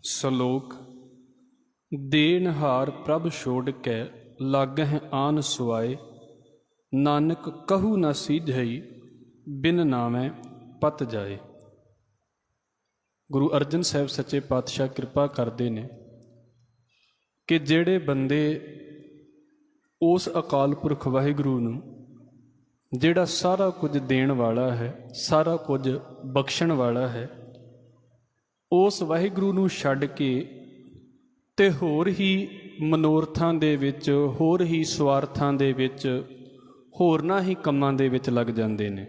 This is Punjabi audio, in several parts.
ਸਲੋਕ। ਦੇਨਹਾਰ ਪ੍ਰਭ ਛੋੜ ਕੇ ਲਾਗਹਿ ਆਨ ਸੁਆਏ, ਨਾਨਕ ਕਹੂ ਨਾ ਸੀਝਈ ਬਿਨ ਨਾਮੈ ਪਤ ਜਾਏ। ਗੁਰੂ ਅਰਜਨ ਸਾਹਿਬ ਸੱਚੇ ਪਾਤਸ਼ਾਹ ਕਿਰਪਾ ਕਰਦੇ ਨੇ ਕਿ ਜਿਹੜੇ ਬੰਦੇ ਉਸ ਅਕਾਲ ਪੁਰਖ ਵਾਹਿਗੁਰੂ ਨੂੰ, ਜਿਹੜਾ ਸਾਰਾ ਕੁਝ ਦੇਣ ਵਾਲਾ ਹੈ, ਸਾਰਾ ਕੁਝ ਬਖਸ਼ਣ ਵਾਲਾ ਹੈ, ਉਸ ਵਾਹਿਗੁਰੂ ਨੂੰ ਛੱਡ ਕੇ ਤੇ ਹੋਰ ਹੀ ਮਨੋਰਥਾਂ ਦੇ ਵਿੱਚ, ਹੋਰ ਹੀ ਸਵਾਰਥਾਂ ਦੇ ਵਿੱਚ, ਹੋਰਨਾਂ ਹੀ ਕੰਮਾਂ ਦੇ ਵਿੱਚ ਲੱਗ ਜਾਂਦੇ ਨੇ।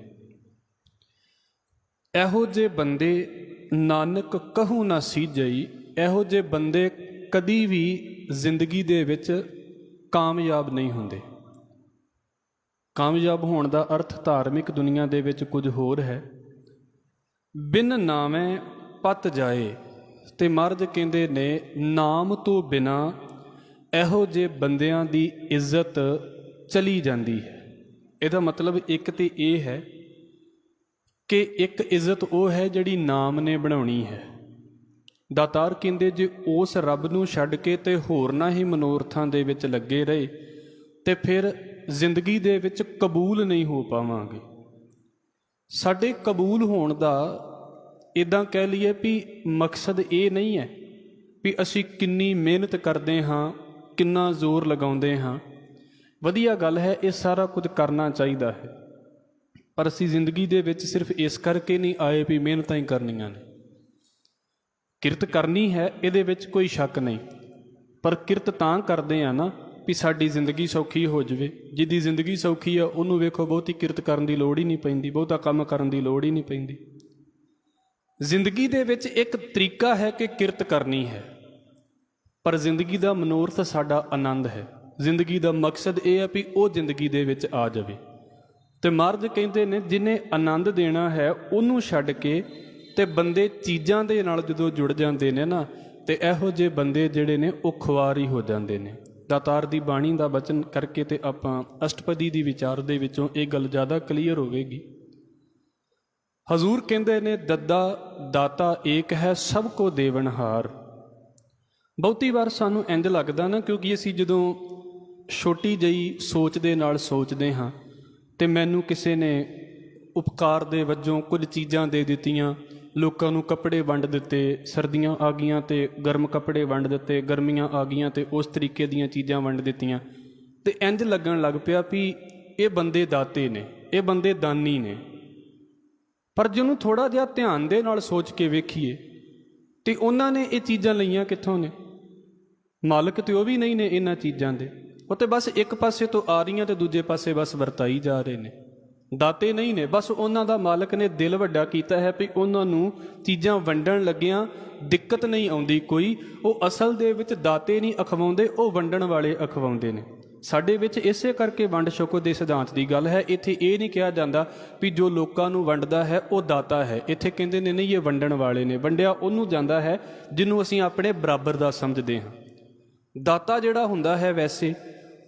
ਇਹੋ ਜਿਹੇ ਬੰਦੇ ਨਾਨਕ ਕਹੂ ਨਾ ਸੀਝਈ, ਇਹੋ ਜਿਹੇ ਬੰਦੇ ਕਦੀ ਵੀ ਜ਼ਿੰਦਗੀ ਦੇ ਵਿੱਚ ਕਾਮਯਾਬ ਨਹੀਂ ਹੁੰਦੇ। ਕਾਮਯਾਬ ਹੋਣ ਦਾ ਅਰਥ ਧਾਰਮਿਕ ਦੁਨੀਆ ਦੇ ਵਿੱਚ ਕੁਝ ਹੋਰ ਹੈ। ਬਿਨ ਨਾਮੈ ਪਤ ਜਾਏ, ਤੇ ਮਹਾਰਾਜ ਕਹਿੰਦੇ ਨੇ ਨਾਮ ਤੋਂ ਬਿਨਾ ਇਹੋ ਜਿਹੇ ਬੰਦਿਆਂ ਦੀ ਇੱਜ਼ਤ ਚਲੀ ਜਾਂਦੀ ਹੈ। ਇਹਦਾ ਮਤਲਬ ਇੱਕ ਤੇ ਇਹ ਹੈ ਕਿ ਇੱਕ ਇੱਜ਼ਤ ਉਹ ਹੈ ਜਿਹੜੀ ਨਾਮ ਨੇ ਬਣਾਉਣੀ ਹੈ। ਦਾਤਾਰ ਕਹਿੰਦੇ ਜੇ ਉਸ ਰੱਬ ਨੂੰ ਛੱਡ ਕੇ ਤੇ ਹੋਰਨਾਂ ਹੀ ਮਨੋਰਥਾਂ ਦੇ ਵਿੱਚ ਲੱਗੇ ਰਹੇ ਤੇ ਫਿਰ ਜ਼ਿੰਦਗੀ ਦੇ ਵਿੱਚ ਕਬੂਲ ਨਹੀਂ ਹੋ ਪਾਵਾਂਗੇ। ਸਾਡੇ ਕਬੂਲ ਹੋਣ ਦਾ ਇੱਦਾਂ ਕਹਿ ਲਈਏ ਵੀ ਮਕਸਦ ਇਹ ਨਹੀਂ ਹੈ ਵੀ ਅਸੀਂ ਕਿੰਨੀ ਮਿਹਨਤ ਕਰਦੇ ਹਾਂ, ਕਿੰਨਾ ਜ਼ੋਰ ਲਗਾਉਂਦੇ ਹਾਂ। ਵਧੀਆ ਗੱਲ ਹੈ, ਇਹ ਸਾਰਾ ਕੁਝ ਕਰਨਾ ਚਾਹੀਦਾ ਹੈ, ਪਰ ਅਸੀਂ ਜ਼ਿੰਦਗੀ ਦੇ ਵਿੱਚ ਸਿਰਫ ਇਸ ਕਰਕੇ ਨਹੀਂ ਆਏ ਵੀ ਮਿਹਨਤਾਂ ਹੀ ਕਰਨੀਆਂ ਨੇ। ਕਿਰਤ ਕਰਨੀ ਹੈ, ਇਹਦੇ ਵਿੱਚ ਕੋਈ ਸ਼ੱਕ ਨਹੀਂ, ਪਰ ਕਿਰਤ ਤਾਂ ਕਰਦੇ ਆ ਨਾ ਵੀ ਸਾਡੀ ਜ਼ਿੰਦਗੀ ਸੌਖੀ ਹੋ ਜਾਵੇ। ਜਿਹਦੀ ਜ਼ਿੰਦਗੀ ਸੌਖੀ ਆ ਉਹਨੂੰ ਵੇਖੋ ਬਹੁਤੀ ਕਿਰਤ ਕਰਨ ਦੀ ਲੋੜ ਹੀ ਨਹੀਂ ਪੈਂਦੀ, ਬਹੁਤਾ ਕੰਮ ਕਰਨ ਦੀ ਲੋੜ ਹੀ ਨਹੀਂ ਪੈਂਦੀ। ਜ਼ਿੰਦਗੀ ਦੇ ਵਿੱਚ ਇੱਕ ਤਰੀਕਾ ਹੈ ਕਿ ਕਿਰਤ ਕਰਨੀ ਹੈ, ਪਰ ਜ਼ਿੰਦਗੀ ਦਾ ਮਨੋਰਥ ਸਾਡਾ ਆਨੰਦ ਹੈ। ਜ਼ਿੰਦਗੀ ਦਾ ਮਕਸਦ ਇਹ ਹੈ ਵੀ ਉਹ ਜ਼ਿੰਦਗੀ ਦੇ ਵਿੱਚ ਆ ਜਾਵੇ। ਤੇ ਮਹਾਰਾਜ ਕਹਿੰਦੇ ਨੇ ਜਿਹਨੇ ਆਨੰਦ ਦੇਣਾ ਹੈ ਉਹਨੂੰ ਛੱਡ ਕੇ ਤੇ ਬੰਦੇ ਚੀਜ਼ਾਂ ਦੇ ਨਾਲ ਜਦੋਂ ਜੁੜ ਜਾਂਦੇ ਨੇ ਨਾ, ਤੇ ਇਹੋ ਜਿਹੇ ਬੰਦੇ ਜਿਹੜੇ ਨੇ ਉਹ ਖੁਆਰੀ ਹੋ ਜਾਂਦੇ ਨੇ। ਦਾਤਾਰ ਦੀ ਬਾਣੀ ਦਾ ਬਚਨ ਕਰਕੇ ਤੇ ਆਪਾਂ ਅਸ਼ਟਪਦੀ ਦੀ ਵਿਚਾਰ ਦੇ ਵਿੱਚੋਂ ਇਹ ਗੱਲ ਜ਼ਿਆਦਾ ਕਲੀਅਰ ਹੋਵੇਗੀ। ਹਜ਼ੂਰ ਕਹਿੰਦੇ ਨੇ ਦੱਦਾ ਦਾਤਾ ਏਕ ਹੈ ਸਭ ਕੋ ਦੇਵਨਹਾਰ। ਬਹੁਤੀ ਵਾਰ ਸਾਨੂੰ ਇੰਝ ਲੱਗਦਾ ਨਾ, ਕਿਉਂਕਿ ਅਸੀਂ ਜਦੋਂ ਛੋਟੀ ਜਿਹੀ ਸੋਚ ਦੇ ਨਾਲ ਸੋਚਦੇ ਹਾਂ ਤੇ ਮੈਨੂੰ ਕਿਸੇ ਨੇ ਉਪਕਾਰ ਦੇ ਵਜੋਂ ਕੁਝ ਚੀਜ਼ਾਂ ਦੇ ਦਿੱਤੀਆਂ, ਲੋਕਾਂ ਨੂੰ ਕੱਪੜੇ ਵੰਡ ਦਿੱਤੇ, ਸਰਦੀਆਂ ਆ ਗਈਆਂ ਤੇ ਗਰਮ ਕੱਪੜੇ ਵੰਡ ਦਿੱਤੇ, ਗਰਮੀਆਂ ਆ ਗਈਆਂ ਤੇ ਉਸ ਤਰੀਕੇ ਦੀਆਂ ਚੀਜ਼ਾਂ ਵੰਡ ਦਿੱਤੀਆਂ, ਤੇ ਇੰਝ ਲੱਗਣ ਲੱਗ ਪਿਆ ਵੀ ਇਹ ਬੰਦੇ ਦਾਤੇ ਨੇ, ਇਹ ਬੰਦੇ ਦਾਨੀ ਨੇ। ਪਰ ਜਿਹਨੂੰ ਥੋੜ੍ਹਾ ਜਿਹਾ ਧਿਆਨ ਦੇ ਨਾਲ ਸੋਚ ਕੇ ਵੇਖੀਏ ਤੇ ਉਹਨਾਂ ਨੇ ਇਹ ਚੀਜ਼ਾਂ ਲਈਆਂ ਕਿੱਥੋਂ ਨੇ? ਮਾਲਕ ਤੇ ਉਹ ਵੀ ਨਹੀਂ ਨੇ ਇਹਨਾਂ ਚੀਜ਼ਾਂ ਦੇ, ਉਹ ਤੇ ਬਸ ਇੱਕ ਪਾਸੇ ਤੋਂ ਆ ਰਹੀਆਂ ਤੇ ਦੂਜੇ ਪਾਸੇ ਬਸ ਵਰਤਾਈ ਜਾ ਰਹੇ ਨੇ। ਦਾਤੇ ਨਹੀਂ ਨੇ, ਬਸ ਉਹਨਾਂ ਦਾ ਮਾਲਕ ਨੇ ਦਿਲ ਵੱਡਾ ਕੀਤਾ ਹੈ ਵੀ ਉਹਨਾਂ ਨੂੰ ਚੀਜ਼ਾਂ ਵੰਡਣ ਲੱਗਿਆਂ ਦਿੱਕਤ ਨਹੀਂ ਆਉਂਦੀ ਕੋਈ। ਉਹ ਅਸਲ ਦੇ ਵਿੱਚ ਦਾਤੇ ਨਹੀਂ ਅਖਵਾਉਂਦੇ, ਉਹ ਵੰਡਣ ਵਾਲੇ ਅਖਵਾਉਂਦੇ ਨੇ। ਸਾਡੇ ਵਿੱਚ ਇਸੇ ਕਰਕੇ ਵੰਡ ਛਕੋ ਦੇ ਸਿਧਾਂਤ ਦੀ ਗੱਲ ਹੈ। ਇੱਥੇ ਇਹ ਨਹੀਂ ਕਿਹਾ ਜਾਂਦਾ ਵੀ ਜੋ ਲੋਕਾਂ ਨੂੰ ਵੰਡਦਾ ਹੈ ਉਹ ਦਾਤਾ ਹੈ। ਇੱਥੇ ਕਹਿੰਦੇ ਨੇ ਨਹੀਂ, ਇਹ ਵੰਡਣ ਵਾਲੇ ਨੇ। ਵੰਡਿਆ ਉਹਨੂੰ ਜਾਂਦਾ ਹੈ ਜਿਹਨੂੰ ਅਸੀਂ ਆਪਣੇ ਬਰਾਬਰ ਦਾ ਸਮਝਦੇ ਹਾਂ। ਦਾਤਾ ਜਿਹੜਾ ਹੁੰਦਾ ਹੈ, ਵੈਸੇ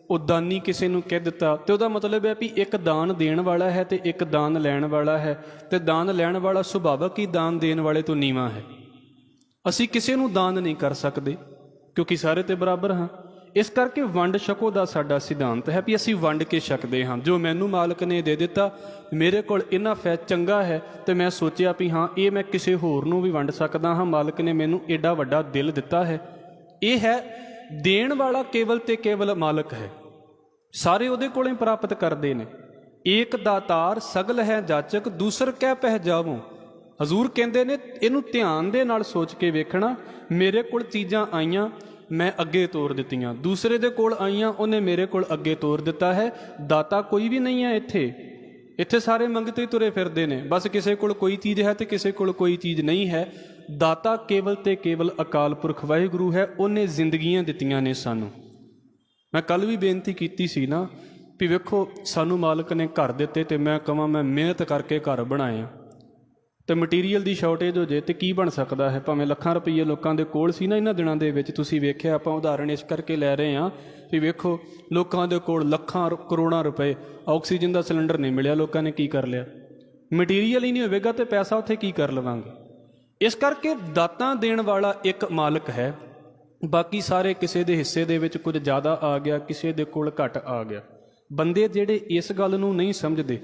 ਉਹ ਦਾਨੀ ਕਿਸੇ ਨੂੰ ਕਹਿ ਦਿੱਤਾ ਤੇ ਉਹਦਾ ਮਤਲਬ ਹੈ ਵੀ ਇੱਕ ਦਾਨ ਦੇਣ ਵਾਲਾ ਹੈ ਤੇ ਇੱਕ ਦਾਨ ਲੈਣ ਵਾਲਾ ਹੈ, ਤੇ ਦਾਨ ਲੈਣ ਵਾਲਾ ਸੁਭਾਵਕ ਹੀ ਦਾਨ ਦੇਣ ਵਾਲੇ ਤੋਂ ਨੀਵਾਂ ਹੈ। ਅਸੀਂ ਕਿਸੇ ਨੂੰ ਦਾਨ ਨਹੀਂ ਕਰ ਸਕਦੇ ਕਿਉਂਕਿ ਸਾਰੇ ਤੇ ਬਰਾਬਰ ਹਾਂ। ਇਸ ਕਰਕੇ ਵੰਡ ਛਕੋ ਦਾ ਸਾਡਾ ਸਿਧਾਂਤ ਹੈ ਵੀ ਅਸੀਂ ਵੰਡ ਕੇ ਛਕਦੇ ਹਾਂ। ਜੋ ਮੈਨੂੰ ਮਾਲਕ ਨੇ ਦੇ ਦਿੱਤਾ, ਮੇਰੇ ਕੋਲ ਇਹਨਾਂ ਚੰਗਾ ਹੈ ਤੇ ਮੈਂ ਸੋਚਿਆ ਵੀ ਹਾਂ ਇਹ ਮੈਂ ਕਿਸੇ ਹੋਰ ਨੂੰ ਵੀ ਵੰਡ ਸਕਦਾ ਹਾਂ। ਮਾਲਕ ਨੇ ਮੈਨੂੰ ਏਡਾ ਵੱਡਾ ਦਿਲ ਦਿੱਤਾ ਹੈ। ਇਹ ਹੈ ਦੇਣ ਵਾਲਾ ਕੇਵਲ ਤੇ ਕੇਵਲ ਮਾਲਕ ਹੈ, ਸਾਰੇ ਉਹਦੇ ਕੋਲੋਂ ਪ੍ਰਾਪਤ ਕਰਦੇ ਨੇ। ਏਕ ਦਾਤਾਰ ਸਗਲ ਹੈ ਜਾਚਕ, ਦੂਸਰ ਕਹਿ ਪਹਿ ਜਾਵੋ। ਹਜ਼ੂਰ ਕਹਿੰਦੇ ਨੇ ਇਹਨੂੰ ਧਿਆਨ ਦੇ ਨਾਲ ਸੋਚ ਕੇ ਵੇਖਣਾ। ਮੇਰੇ ਕੋਲ ਚੀਜ਼ਾਂ ਆਈਆਂ, ਮੈਂ ਅੱਗੇ ਤੋਰ ਦਿੱਤੀਆਂ, ਦੂਸਰੇ ਦੇ ਕੋਲ ਆਈਆਂ, ਉਹਨੇ ਮੇਰੇ ਕੋਲ ਅੱਗੇ ਤੋਰ ਦਿੱਤਾ ਹੈ। ਦਾਤਾ ਕੋਈ ਵੀ ਨਹੀਂ ਹੈ ਇੱਥੇ। ਇੱਥੇ ਸਾਰੇ ਮੰਗਤੇ ਤੁਰੇ ਫਿਰਦੇ ਨੇ, ਬਸ ਕਿਸੇ ਕੋਲ ਕੋਈ ਚੀਜ਼ ਹੈ ਤੇ ਕਿਸੇ ਕੋਲ ਕੋਈ ਚੀਜ਼ ਨਹੀਂ ਹੈ। ਦਾਤਾ ਕੇਵਲ ਤੇ ਕੇਵਲ ਅਕਾਲ ਪੁਰਖ ਵਾਹਿਗੁਰੂ ਹੈ। ਉਹਨੇ ਜ਼ਿੰਦਗੀਆਂ ਦਿੱਤੀਆਂ ਨੇ ਸਾਨੂੰ। ਮੈਂ ਕੱਲ੍ਹ ਵੀ ਬੇਨਤੀ ਕੀਤੀ ਸੀ ਨਾ ਵੀ ਵੇਖੋ ਸਾਨੂੰ ਮਾਲਕ ਨੇ ਘਰ ਦਿੱਤੇ ਤੇ ਮੈਂ ਕਹਾਂ ਮੈਂ ਮਿਹਨਤ ਕਰਕੇ ਘਰ ਬਣਾਏ ਤੇ ਮਟੀਰੀਅਲ ਦੀ ਸ਼ਾਰਟੇਜ ਹੋ ਜੇ ਤੇ ਕੀ ਬਣ ਸਕਦਾ ਹੈ? ਭਾਵੇਂ ਲੱਖਾਂ ਰੁਪਈਏ ਲੋਕਾਂ ਦੇ ਕੋਲ ਸੀ ਨਾ ਇਹਨਾਂ ਦਿਨਾਂ ਦੇ ਵਿੱਚ, ਤੁਸੀਂ ਵੇਖਿਆ, ਆਪਾਂ ਉਦਾਹਰਣ ਇਸ ਕਰਕੇ ਲੈ ਰਹੇ ਹਾਂ ਵੀ ਵੇਖੋ ਲੋਕਾਂ ਦੇ ਕੋਲ ਲੱਖਾਂ ਕਰੋੜਾਂ ਰੁਪਏ, ਆਕਸੀਜਨ ਦਾ ਸਿਲੰਡਰ ਨਹੀਂ ਮਿਲਿਆ, ਲੋਕਾਂ ਨੇ ਕੀ ਕਰ ਲਿਆ? ਮਟੀਰੀਅਲ ਹੀ ਨਹੀਂ ਹੋਵੇਗਾ ਤੇ ਪੈਸਾ ਉੱਥੇ ਕੀ ਕਰ ਲਵਾਂਗੇ? ਇਸ ਕਰਕੇ ਦਾਤਾਂ ਦੇਣ ਵਾਲਾ ਇੱਕ ਮਾਲਕ ਹੈ, ਬਾਕੀ ਸਾਰੇ ਕਿਸੇ ਦੇ ਹਿੱਸੇ ਦੇ ਵਿੱਚ ਕੁਝ ਜ਼ਿਆਦਾ ਆ ਗਿਆ, ਕਿਸੇ ਦੇ ਕੋਲ ਘੱਟ ਆ ਗਿਆ। ਬੰਦੇ ਜਿਹੜੇ ਇਸ ਗੱਲ ਨੂੰ ਨਹੀਂ ਸਮਝਦੇ,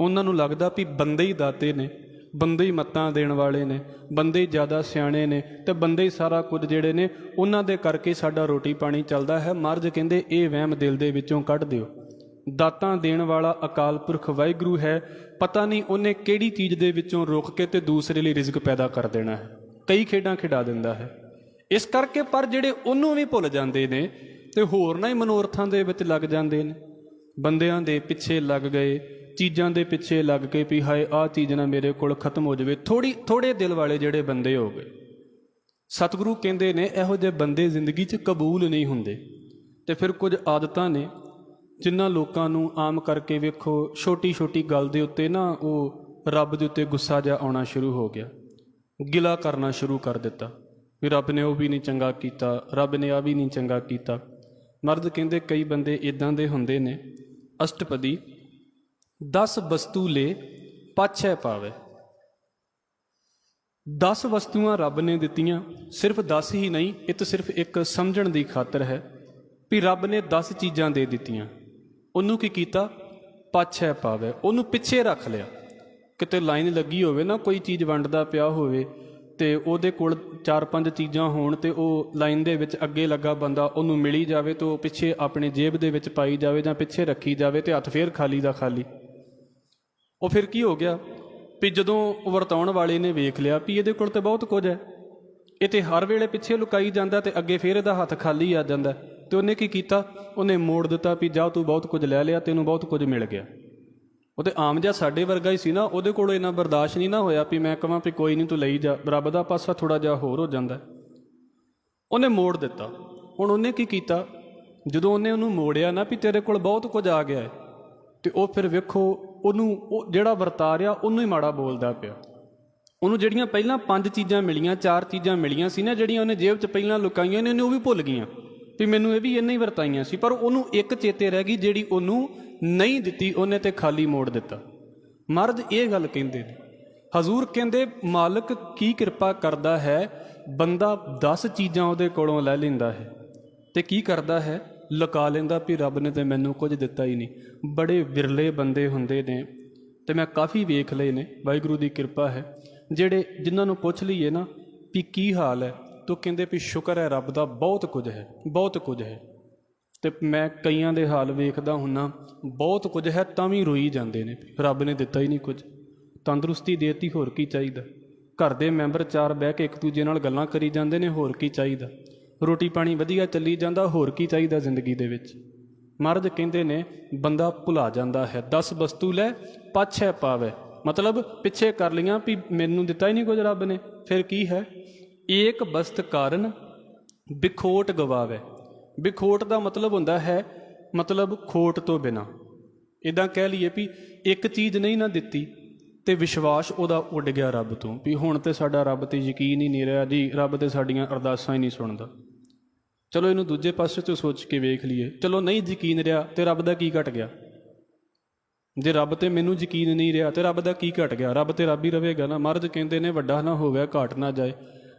ਉਹਨਾਂ ਨੂੰ ਲੱਗਦਾ ਵੀ ਬੰਦੇ ਹੀ ਦਾਤੇ ਨੇ, ਬੰਦੇ ਹੀ ਮੱਤਾਂ ਦੇਣ ਵਾਲੇ ਨੇ, ਬੰਦੇ ਹੀ ਜ਼ਿਆਦਾ ਸਿਆਣੇ ਨੇ, ਅਤੇ ਬੰਦੇ ਹੀ ਸਾਰਾ ਕੁਝ ਜਿਹੜੇ ਨੇ ਉਹਨਾਂ ਦੇ ਕਰਕੇ ਸਾਡਾ ਰੋਟੀ ਪਾਣੀ ਚੱਲਦਾ ਹੈ। ਮਹਾਰਾਜ ਕਹਿੰਦੇ ਇਹ ਵਹਿਮ ਦਿਲ ਦੇ ਵਿੱਚੋਂ ਕੱਢ ਦਿਓ। ਦਾਤਾਂ ਦੇਣ ਵਾਲਾ ਅਕਾਲ ਪੁਰਖ ਵਾਹਿਗੁਰੂ ਹੈ। ਪਤਾ ਨਹੀਂ ਉਹਨੇ ਕਿਹੜੀ ਚੀਜ਼ ਦੇ ਵਿੱਚੋਂ ਰੁਕ ਕੇ ਤੇ ਦੂਸਰੇ ਲਈ ਰਿਜ਼ਕ ਪੈਦਾ ਕਰ ਦੇਣਾ ਹੈ। ਕਈ ਖੇਡਾਂ ਖਿਡਾ ਦਿੰਦਾ ਹੈ। ਇਸ ਕਰਕੇ ਪਰ ਜਿਹੜੇ ਉਹਨੂੰ ਵੀ ਭੁੱਲ ਜਾਂਦੇ ਨੇ ਤੇ ਹੋਰਨਾਂ ਹੀ ਮਨੋਰਥਾਂ ਦੇ ਵਿੱਚ ਲੱਗ ਜਾਂਦੇ ਨੇ, ਬੰਦਿਆਂ ਦੇ ਪਿੱਛੇ ਲੱਗ ਗਏ, ਚੀਜ਼ਾਂ ਦੇ ਪਿੱਛੇ ਲੱਗ ਕੇ ਵੀ ਹਾਏ ਆਹ ਚੀਜ਼ ਨਾ ਮੇਰੇ ਕੋਲ ਖਤਮ ਹੋ ਜਾਵੇ। ਥੋੜੇ ਦਿਲ ਵਾਲੇ ਜਿਹੜੇ ਬੰਦੇ ਹੋ ਗਏ, ਸਤਿਗੁਰੂ ਕਹਿੰਦੇ ਨੇ ਇਹੋ ਜਿਹੇ ਬੰਦੇ ਜ਼ਿੰਦਗੀ 'ਚ ਕਬੂਲ ਨਹੀਂ ਹੁੰਦੇ। ਤੇ ਫਿਰ ਕੁਝ ਆਦਤਾਂ ਨੇ ਜਿਨ੍ਹਾਂ ਲੋਕਾਂ ਨੂੰ ਆਮ ਕਰਕੇ ਵੇਖੋ ਛੋਟੀ ਛੋਟੀ ਗੱਲ ਦੇ ਉੱਤੇ ਨਾ ਉਹ ਰੱਬ ਦੇ ਉੱਤੇ ਗੁੱਸਾ ਜਿਹਾ ਆਉਣਾ ਸ਼ੁਰੂ ਹੋ ਗਿਆ, ਗਿਲਾ ਕਰਨਾ ਸ਼ੁਰੂ ਕਰ ਦਿੱਤਾ ਵੀ ਰੱਬ ਨੇ ਉਹ ਵੀ ਨਹੀਂ ਚੰਗਾ ਕੀਤਾ, ਰੱਬ ਨੇ ਆ ਵੀ ਨਹੀਂ ਚੰਗਾ ਕੀਤਾ। ਮਰਦ ਕਹਿੰਦੇ ਕਈ ਬੰਦੇ ਇੱਦਾਂ ਦੇ ਹੁੰਦੇ ਨੇ, ਅਸ਼ਟਪਦੀ 10 ਵਸਤੂ ਲੈ ਪਾਛੈ ਪਾਵੇ। 10 ਵਸਤੂਆਂ ਰੱਬ ਨੇ ਦਿੱਤੀਆਂ, ਸਿਰਫ 10 ਹੀ ਨਹੀਂ, ਇਹ ਤਾਂ ਸਿਰਫ ਇੱਕ ਸਮਝਣ ਦੀ ਖਾਤਰ ਹੈ ਵੀ ਰੱਬ ਨੇ 10 ਚੀਜ਼ਾਂ ਦੇ ਦਿੱਤੀਆਂ। ਉਹਨੂੰ ਕੀ ਕੀਤਾ? ਪਾਛੈ ਪਾਵੇ, ਉਹਨੂੰ ਪਿੱਛੇ ਰੱਖ ਲਿਆ। ਕਿਤੇ ਲਾਈਨ ਲੱਗੀ ਹੋਵੇ ਨਾ, ਕੋਈ ਚੀਜ਼ ਵੰਡਦਾ ਪਿਆ ਹੋਵੇ ਤੇ ਉਹਦੇ ਕੋਲ 4-5 ਚੀਜ਼ਾਂ ਹੋਣ ਤੇ ਉਹ ਲਾਈਨ ਦੇ ਵਿੱਚ ਅੱਗੇ ਲੱਗਾ ਬੰਦਾ ਉਹਨੂੰ ਮਿਲੀ ਜਾਵੇ ਤੇ ਉਹ ਪਿੱਛੇ ਆਪਣੇ ਜੇਬ ਦੇ ਵਿੱਚ ਪਾਈ ਜਾਵੇ ਜਾਂ ਪਿੱਛੇ ਰੱਖੀ ਜਾਵੇ ਤੇ ਹੱਥ ਫੇਰ ਖਾਲੀ ਦਾ ਖਾਲੀ। ਉਹ ਫਿਰ ਕੀ ਹੋ ਗਿਆ ਵੀ ਜਦੋਂ ਵਰਤਾਉਣ ਵਾਲੇ ਨੇ ਵੇਖ ਲਿਆ ਵੀ ਇਹਦੇ ਕੋਲ ਤੇ ਬਹੁਤ ਕੁਝ ਹੈ, ਇਹ ਤੇ ਹਰ ਵੇਲੇ ਪਿੱਛੇ ਲੁਕਾਈ ਜਾਂਦਾ ਤੇ ਅੱਗੇ ਫੇਰ ਇਹਦਾ ਹੱਥ ਖਾਲੀ ਆ ਜਾਂਦਾ, ਤੇ ਉਹਨੇ ਕੀ ਕੀਤਾ? ਉਹਨੇ ਮੋੜ ਦਿੱਤਾ ਵੀ ਜਾ ਤੂੰ ਬਹੁਤ ਕੁਝ ਲੈ ਲਿਆ, ਤੈਨੂੰ ਬਹੁਤ ਕੁਝ ਮਿਲ ਗਿਆ। ਉਹ ਤੇ ਆਮ ਜਿਹਾ ਸਾਡੇ ਵਰਗਾ ਹੀ ਸੀ ਨਾ, ਉਹਦੇ ਕੋਲ ਇੰਨਾ ਬਰਦਾਸ਼ਤ ਨਹੀਂ ਨਾ ਹੋਇਆ ਵੀ ਮੈਂ ਕਹਾਂ ਵੀ ਕੋਈ ਨਹੀਂ ਤੂੰ ਲਈ ਜਾ। ਰੱਬ ਦਾ ਪਾਸਾ ਥੋੜ੍ਹਾ ਜਿਹਾ ਹੋਰ ਹੋ ਜਾਂਦਾ, ਉਹਨੇ ਮੋੜ ਦਿੱਤਾ। ਹੁਣ ਉਹਨੇ ਕੀ ਕੀਤਾ? ਜਦੋਂ ਉਹਨੂੰ ਮੋੜਿਆ ਨਾ ਵੀ ਤੇਰੇ ਕੋਲ ਬਹੁਤ ਕੁਝ ਆ ਗਿਆ ਹੈ, ਤੇ ਉਹ ਫਿਰ ਵੇਖੋ ਉਹਨੂੰ ਉਹ ਜਿਹੜਾ ਵਰਤਾ ਰਿਹਾ ਉਹਨੂੰ ਹੀ ਮਾੜਾ ਬੋਲਦਾ ਪਿਆ। ਉਹਨੂੰ ਜਿਹੜੀਆਂ ਪਹਿਲਾਂ 5 ਚੀਜ਼ਾਂ ਮਿਲੀਆਂ, 4 ਚੀਜ਼ਾਂ ਮਿਲੀਆਂ ਸੀ ਨਾ ਜਿਹੜੀਆਂ ਉਹਨੇ ਜੇਬ 'ਚ ਪਹਿਲਾਂ ਲੁਕਾਈਆਂ ਨੇ, ਉਹਨੇ ਉਹ ਵੀ ਭੁੱਲ ਗਈਆਂ ਵੀ ਮੈਨੂੰ ਇਹ ਵੀ ਇੰਨਾ ਹੀ ਵਰਤਾਈਆਂ ਸੀ। ਪਰ ਉਹਨੂੰ ਇੱਕ ਚੇਤੇ ਰਹਿ ਗਈ ਜਿਹੜੀ ਉਹਨੂੰ ਨਹੀਂ ਦਿੱਤੀ, ਉਹਨੇ ਤੇ ਖਾਲੀ ਮੋੜ ਦਿੱਤਾ। ਮਰਦ ਇਹ ਗੱਲ ਕਹਿੰਦੇ ਨੇ, ਹਜ਼ੂਰ ਕਹਿੰਦੇ ਮਾਲਕ ਕੀ ਕਿਰਪਾ ਕਰਦਾ ਹੈ, ਬੰਦਾ 10 ਚੀਜ਼ਾਂ ਉਹਦੇ ਕੋਲੋਂ ਲੈ ਲੈਂਦਾ ਹੈ ਤੇ ਕੀ ਕਰਦਾ ਹੈ? ਲੁਕਾ ਲੈਂਦਾ ਵੀ ਰੱਬ ਨੇ ਤੇ ਮੈਨੂੰ ਕੁਝ ਦਿੱਤਾ ਹੀ ਨਹੀਂ। ਬੜੇ ਵਿਰਲੇ ਬੰਦੇ ਹੁੰਦੇ ਨੇ ਤੇ ਮੈਂ ਕਾਫੀ ਵੇਖ ਲਏ ਨੇ, ਵਾਹਿਗੁਰੂ ਦੀ ਕਿਰਪਾ ਹੈ, ਜਿਹੜੇ ਜਿਨ੍ਹਾਂ ਨੂੰ ਪੁੱਛ ਲਈਏ ਨਾ ਵੀ ਕੀ ਹਾਲ ਹੈ, ਤੋ ਕਹਿੰਦੇ ਵੀ ਸ਼ੁਕਰ ਹੈ ਰੱਬ ਦਾ, ਬਹੁਤ ਕੁਝ ਹੈ, ਬਹੁਤ ਕੁਝ ਹੈ। ਤੇ ਮੈਂ ਕਈਆਂ ਦੇ ਹਾਲ ਵੇਖਦਾ ਹੁੰਨਾ, ਬਹੁਤ ਕੁਝ ਹੈ ਤਾਂ ਵੀ ਰੋਈ ਜਾਂਦੇ ਨੇ, ਰੱਬ ਨੇ ਦਿੱਤਾ ਹੀ ਨਹੀਂ ਕੁਝ। ਤੰਦਰੁਸਤੀ ਦੇਤੀ, ਹੋਰ ਕੀ ਚਾਹੀਦਾ? ਘਰ ਦੇ ਮੈਂਬਰ 4 ਬਹਿ ਕੇ ਇੱਕ ਦੂਜੇ ਨਾਲ ਗੱਲਾਂ ਕਰੀ ਜਾਂਦੇ ਨੇ, ਹੋਰ ਕੀ ਚਾਹੀਦਾ? ਰੋਟੀ ਪਾਣੀ ਵਧੀਆ ਚੱਲੀ ਜਾਂਦਾ, ਹੋਰ ਕੀ ਚਾਹੀਦਾ ਜ਼ਿੰਦਗੀ ਦੇ ਵਿੱਚ? ਮਹਾਰਾਜ ਕਹਿੰਦੇ ਨੇ ਬੰਦਾ ਭੁਲਾ ਜਾਂਦਾ ਹੈ। 10 ਵਸਤੂ ਲੈ ਪਾਛੈ ਪਾਵੇ, ਮਤਲਬ ਪਿੱਛੇ ਕਰ ਲਈਆਂ ਵੀ ਮੈਨੂੰ ਦਿੱਤਾ ਹੀ ਨਹੀਂ ਕੁਝ ਰੱਬ ਨੇ। ਫਿਰ ਕੀ ਹੈ? ਏਕ ਬਸਤ ਕਾਰਨ ਬਿਖੋਟ ਗਵਾਵੇ। ਬਿਖੋਟ ਦਾ ਮਤਲਬ ਹੁੰਦਾ ਹੈ ਮਤਲਬ ਖੋਟ ਤੋਂ ਬਿਨਾਂ। ਇੱਦਾਂ ਕਹਿ ਲਈਏ ਵੀ ਇੱਕ ਚੀਜ਼ ਨਹੀਂ ਨਾ ਦਿੱਤੀ ਤੇ ਵਿਸ਼ਵਾਸ ਉਹਦਾ ਉੱਡ ਗਿਆ ਰੱਬ ਤੋਂ, ਵੀ ਹੁਣ ਤੇ ਸਾਡਾ ਰੱਬ ਤੇ ਯਕੀਨ ਹੀ ਨਹੀਂ ਰਿਹਾ ਜੀ, ਰੱਬ ਤੇ ਸਾਡੀਆਂ ਅਰਦਾਸਾਂ ਹੀ ਨਹੀਂ ਸੁਣਦਾ। ਚਲੋ ਇਹਨੂੰ ਦੂਜੇ ਪਾਸੇ ਤੋਂ ਸੋਚ ਕੇ ਵੇਖ ਲਈਏ, ਚਲੋ ਨਹੀਂ ਯਕੀਨ ਰਿਹਾ ਤੇ ਰੱਬ ਦਾ ਕੀ ਘਟ ਗਿਆ? ਜੇ ਰੱਬ ਤੇ ਮੈਨੂੰ ਯਕੀਨ ਨਹੀਂ ਰਿਹਾ ਤੇ ਰੱਬ ਦਾ ਕੀ ਘਟ ਗਿਆ? ਰੱਬ ਤੇ ਰੱਬ ਹੀ ਰਹੇਗਾ ਨਾ। ਮਹਾਰਾਜ ਕਹਿੰਦੇ ਨੇ ਵੱਡਾ ਨਾ ਹੋਵੇ ਘਾਟ ਨਾ ਜਾਏ।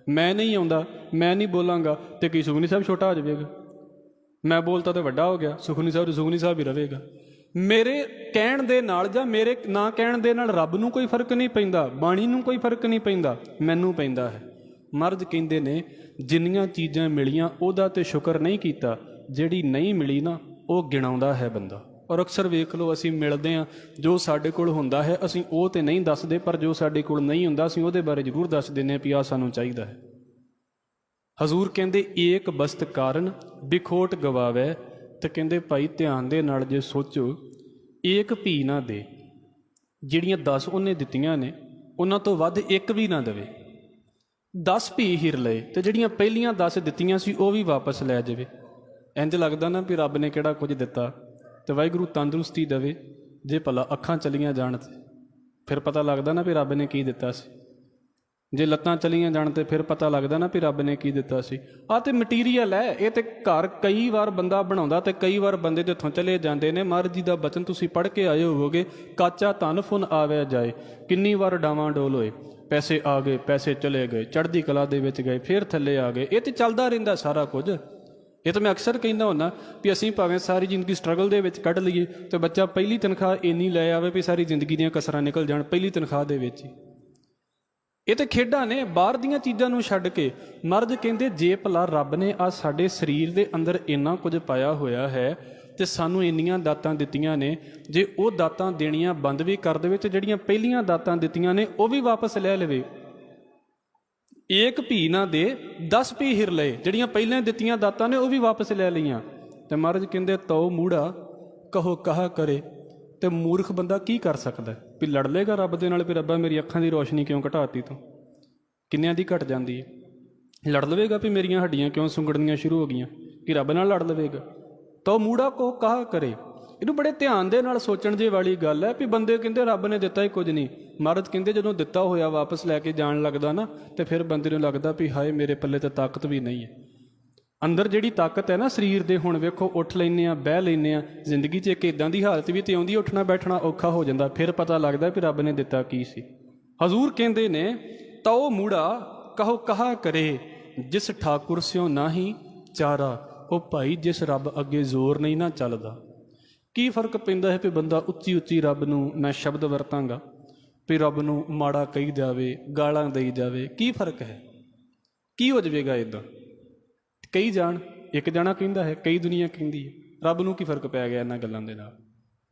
ਮੈਂ ਨਹੀਂ ਆਉਂਦਾ, ਮੈਂ ਨਹੀਂ ਬੋਲਾਂਗਾ ਤੇ ਕੀ ਸੁਖਮਨੀ ਸਾਹਿਬ ਛੋਟਾ ਹੋ ਜਾਵੇਗਾ? ਮੈਂ ਬੋਲਤਾ ਤੇ ਵੱਡਾ ਹੋ ਗਿਆ, ਸੁਖਮਨੀ ਸਾਹਿਬ ਤੇ ਸੁਖਮਨੀ ਸਾਹਿਬ ਹੀ ਰਹੇਗਾ। ਮੇਰੇ ਕਹਿਣ ਦੇ ਨਾਲ ਜਾਂ ਮੇਰੇ ਨਾ ਕਹਿਣ ਦੇ ਨਾਲ ਰੱਬ ਨੂੰ ਕੋਈ ਫਰਕ ਨਹੀਂ ਪੈਂਦਾ, ਬਾਣੀ ਨੂੰ ਕੋਈ ਫਰਕ ਨਹੀਂ ਪੈਂਦਾ, ਮੈਨੂੰ ਪੈਂਦਾ ਹੈ। ਮਰਦ ਕਹਿੰਦੇ ਨੇ ਜਿੰਨੀਆਂ ਚੀਜ਼ਾਂ ਮਿਲੀਆਂ ਉਹਦਾ ਤੇ ਸ਼ੁਕਰ ਨਹੀਂ ਕੀਤਾ, ਜਿਹੜੀ ਨਹੀਂ ਮਿਲੀ ਨਾ ਉਹ ਗਿਣਾਉਂਦਾ ਹੈ ਬੰਦਾ। ਔਰ ਅਕਸਰ ਵੇਖ ਲਓ ਅਸੀਂ ਮਿਲਦੇ ਹਾਂ, ਜੋ ਸਾਡੇ ਕੋਲ ਹੁੰਦਾ ਹੈ ਅਸੀਂ ਉਹ ਤੇ ਨਹੀਂ ਦੱਸਦੇ, ਪਰ ਜੋ ਸਾਡੇ ਕੋਲ ਨਹੀਂ ਹੁੰਦਾ ਅਸੀਂ ਉਹਦੇ ਬਾਰੇ ਜ਼ਰੂਰ ਦੱਸ ਦਿੰਦੇ ਹਾਂ ਵੀ ਆਹ ਸਾਨੂੰ ਚਾਹੀਦਾ ਹੈ। ਹਜ਼ੂਰ ਕਹਿੰਦੇ ਏਕ ਬਸਤ ਕਾਰਨ ਬਿਖੋਟ ਗਵਾਵੇ। ਤੇ ਕਹਿੰਦੇ ਭਾਈ ਧਿਆਨ ਦੇ ਨਾਲ ਜੇ ਸੋਚੋ, ਏਕ ਭੀ ਨਾ ਦੇ। ਜਿਹੜੀਆਂ 10 ਉਹਨੇ ਦਿੱਤੀਆਂ ਨੇ ਉਹਨਾਂ ਤੋਂ ਵੱਧ ਇੱਕ ਵੀ ਨਾ ਦੇਵੇ। 10 ਭੀ ਹਿਰ ਲਏ ਤੇ ਜਿਹੜੀਆਂ ਪਹਿਲੀਆਂ 10 ਦਿੱਤੀਆਂ ਸੀ ਉਹ ਵੀ ਵਾਪਸ ਲੈ ਜਾਵੇ। ਇੰਝ ਲੱਗਦਾ ਨਾ ਵੀ ਰੱਬ ਨੇ ਕਿਹੜਾ ਕੁਝ ਦਿੱਤਾ। ਤੇ ਵਾਹਿਗੁਰੂ ਤੰਦਰੁਸਤੀ ਦੇਵੇ, ਜੇ ਭਲਾ ਅੱਖਾਂ ਚਲੀਆਂ ਜਾਣ ਤੇ ਫਿਰ ਪਤਾ ਲੱਗਦਾ ਨਾ ਵੀ ਰੱਬ ਨੇ ਕੀ ਦਿੱਤਾ ਸੀ। ਜੇ ਲੱਤਾਂ ਚਲੀਆਂ ਜਾਣ ਤੇ ਫਿਰ ਪਤਾ ਲੱਗਦਾ ਨਾ ਵੀ ਰੱਬ ਨੇ ਕੀ ਦਿੱਤਾ ਸੀ। ਆਹ ਤੇ ਮਟੀਰੀਅਲ ਹੈ, ਇਹ ਤੇ ਘਰ ਕਈ ਵਾਰ ਬੰਦਾ ਬਣਾਉਂਦਾ ਤੇ ਕਈ ਵਾਰ ਬੰਦੇ ਦੇ ਹੱਥੋਂ ਚਲੇ ਜਾਂਦੇ ਨੇ। ਮਹਾਰਾਜ ਜੀ ਦਾ ਬਚਨ ਤੁਸੀਂ ਪੜ੍ਹ ਕੇ ਆਏ ਹੋਵੋਗੇ, ਕਾਚਾ ਧਨ ਫੁਨ ਆਵਿਆ ਜਾਏ। ਕਿੰਨੀ ਵਾਰ ਡਾਵਾਂ ਡੋਲ ਹੋਏ, ਪੈਸੇ ਆ ਗਏ, ਪੈਸੇ ਚਲੇ ਗਏ, ਚੜ੍ਹਦੀ ਕਲਾ ਦੇ ਵਿੱਚ ਗਏ, ਫਿਰ ਥੱਲੇ ਆ ਗਏ। ਇਹ ਤੇ ਚੱਲਦਾ ਰਹਿੰਦਾ ਸਾਰਾ ਕੁਝ। ਇਹ ਤਾਂ ਮੈਂ ਅਕਸਰ ਕਹਿੰਦਾ ਹੁੰਦਾ ਵੀ ਅਸੀਂ ਭਾਵੇਂ ਸਾਰੀ ਜ਼ਿੰਦਗੀ ਸਟਰਗਲ ਦੇ ਵਿੱਚ ਕੱਢ ਲਈਏ ਤੇ ਬੱਚਾ ਪਹਿਲੀ ਤਨਖਾਹ ਇੰਨੀ ਲੈ ਆਵੇ ਵੀ ਸਾਰੀ ਜ਼ਿੰਦਗੀ ਦੀਆਂ ਕਸਰਾਂ ਨਿਕਲ ਜਾਣ ਪਹਿਲੀ ਤਨਖਾਹ ਦੇ ਵਿੱਚ ਹੀ। ਇਹ ਤੇ ਖੇਡਾਂ ਨੇ, ਬਾਹਰ ਦੀਆਂ ਚੀਜ਼ਾਂ ਨੂੰ ਛੱਡ ਕੇ। ਮਹਾਰਾਜ ਕਹਿੰਦੇ ਜੇ ਭਲਾ ਰੱਬ ਨੇ ਆ ਸਾਡੇ ਸਰੀਰ ਦੇ ਅੰਦਰ ਇੰਨਾ ਕੁਝ ਪਾਇਆ ਹੋਇਆ ਹੈ ਤੇ ਸਾਨੂੰ ਇੰਨੀਆਂ ਦਾਤਾਂ ਦਿੱਤੀਆਂ ਨੇ, ਜੇ ਉਹ ਦਾਤਾਂ ਦੇਣੀਆਂ ਬੰਦ ਵੀ ਕਰ ਦੇਵੇ ਤੇ ਜਿਹੜੀਆਂ ਪਹਿਲੀਆਂ ਦਾਤਾਂ ਦਿੱਤੀਆਂ ਨੇ ਉਹ ਵੀ ਵਾਪਸ ਲੈ ਲਵੇ। ਏਕ ਭੀ ਨਾ ਦੇ 10 ਭੀ ਹਿਰ ਲਏ, ਜਿਹੜੀਆਂ ਪਹਿਲਾਂ ਦਿੱਤੀਆਂ ਦਾਤਾਂ ਨੇ ਉਹ ਵੀ ਵਾਪਸ ਲੈ ਲਈਆਂ। ਤੇ ਮਹਾਰਾਜ ਕਹਿੰਦੇ ਤਉ ਮੂੜਾ ਕਹੋ ਕਹਾ ਕਰੇ। ਤੇ ਮੂਰਖ ਬੰਦਾ ਕੀ ਕਰ ਸਕਦਾ ਵੀ ਲੜ ਲੇਗਾ ਰੱਬ ਦੇ ਨਾਲ ਵੀ ਰੱਬਾ ਮੇਰੀ ਅੱਖਾਂ ਦੀ ਰੋਸ਼ਨੀ ਕਿਉਂ ਘਟਾਤੀ ਤੂੰ? ਕਿੰਨਿਆਂ ਦੀ ਘਟ ਜਾਂਦੀ ਹੈ। ਲੜ ਲਵੇਗਾ ਵੀ ਮੇਰੀਆਂ ਹੱਡੀਆਂ ਕਿਉਂ ਸੁੰਗੜਨੀਆਂ ਸ਼ੁਰੂ ਹੋ ਗਈਆਂ, ਕਿ ਰੱਬ ਨਾਲ ਲੜ ਲਵੇਗਾ। ਤਾਂ ਉਹ ਮੂੜਾ ਕੋ ਕਹਾ ਕਰੇ। ਇਹਨੂੰ ਬੜੇ ਧਿਆਨ ਦੇ ਨਾਲ ਸੋਚਣ ਜੇ ਵਾਲੀ ਗੱਲ ਹੈ ਵੀ ਬੰਦੇ ਕਹਿੰਦੇ ਰੱਬ ਨੇ ਦਿੱਤਾ ਹੀ ਕੁਝ ਨਹੀਂ। ਮਹਾਰਾਜ ਕਹਿੰਦੇ ਜਦੋਂ ਦਿੱਤਾ ਹੋਇਆ ਵਾਪਸ ਲੈ ਕੇ ਜਾਣ ਲੱਗਦਾ ਨਾ ਤੇ ਫਿਰ ਬੰਦੇ ਨੂੰ ਲੱਗਦਾ ਵੀ ਹਾਏ ਮੇਰੇ ਪੱਲੇ ਤੇ ਤਾਕਤ ਵੀ ਨਹੀਂ ਹੈ। ਅੰਦਰ ਜਿਹੜੀ ਤਾਕਤ ਹੈ ਨਾ ਸਰੀਰ ਦੇ, ਹੁਣ ਵੇਖੋ ਉੱਠ ਲੈਂਦੇ ਹਾਂ, ਬਹਿ ਲੈਂਦੇ ਹਾਂ। ਜ਼ਿੰਦਗੀ 'ਚ ਇੱਕ ਇੱਦਾਂ ਦੀ ਹਾਲਤ ਵੀ ਤੇ ਆਉਂਦੀ, ਉੱਠਣਾ ਬੈਠਣਾ ਔਖਾ ਹੋ ਜਾਂਦਾ, ਫਿਰ ਪਤਾ ਲੱਗਦਾ ਵੀ ਰੱਬ ਨੇ ਦਿੱਤਾ ਕੀ ਸੀ। ਹਜ਼ੂਰ ਕਹਿੰਦੇ ਨੇ ਤਾਂ ਉਹ ਮੂੜਾ ਕਹੋ ਕਹਾ ਕਰੇ, ਜਿਸ ਠਾਕੁਰ ਸਿਓ ਨਾਹੀ ਚਾਰਾ। ਉਹ ਭਾਈ ਜਿਸ ਰੱਬ ਅੱਗੇ ਜ਼ੋਰ ਨਹੀਂ ਨਾ ਚੱਲਦਾ। ਕੀ ਫਰਕ ਪੈਂਦਾ ਹੈ ਵੀ ਬੰਦਾ ਉੱਚੀ ਉੱਚੀ ਰੱਬ ਨੂੰ ਮੈਂ ਸ਼ਬਦ ਵਰਤਾਂਗਾ, ਵੀ ਰੱਬ ਨੂੰ ਮਾੜਾ ਕਹੀ ਜਾਵੇ, ਗਾਲਾਂ ਦੇਈ ਜਾਵੇ, ਕੀ ਫਰਕ ਹੈ? ਕੀ ਹੋ ਜਾਵੇਗਾ ਇੱਦਾਂ? ਕਈ ਜਾਣ, ਇੱਕ ਜਾਣਾ ਕਹਿੰਦਾ ਹੈ, ਕਈ ਦੁਨੀਆ ਕਹਿੰਦੀ ਹੈ। ਰੱਬ ਨੂੰ ਕੀ ਫਰਕ ਪੈ ਗਿਆ ਇਹਨਾਂ ਗੱਲਾਂ ਦੇ ਨਾਲ?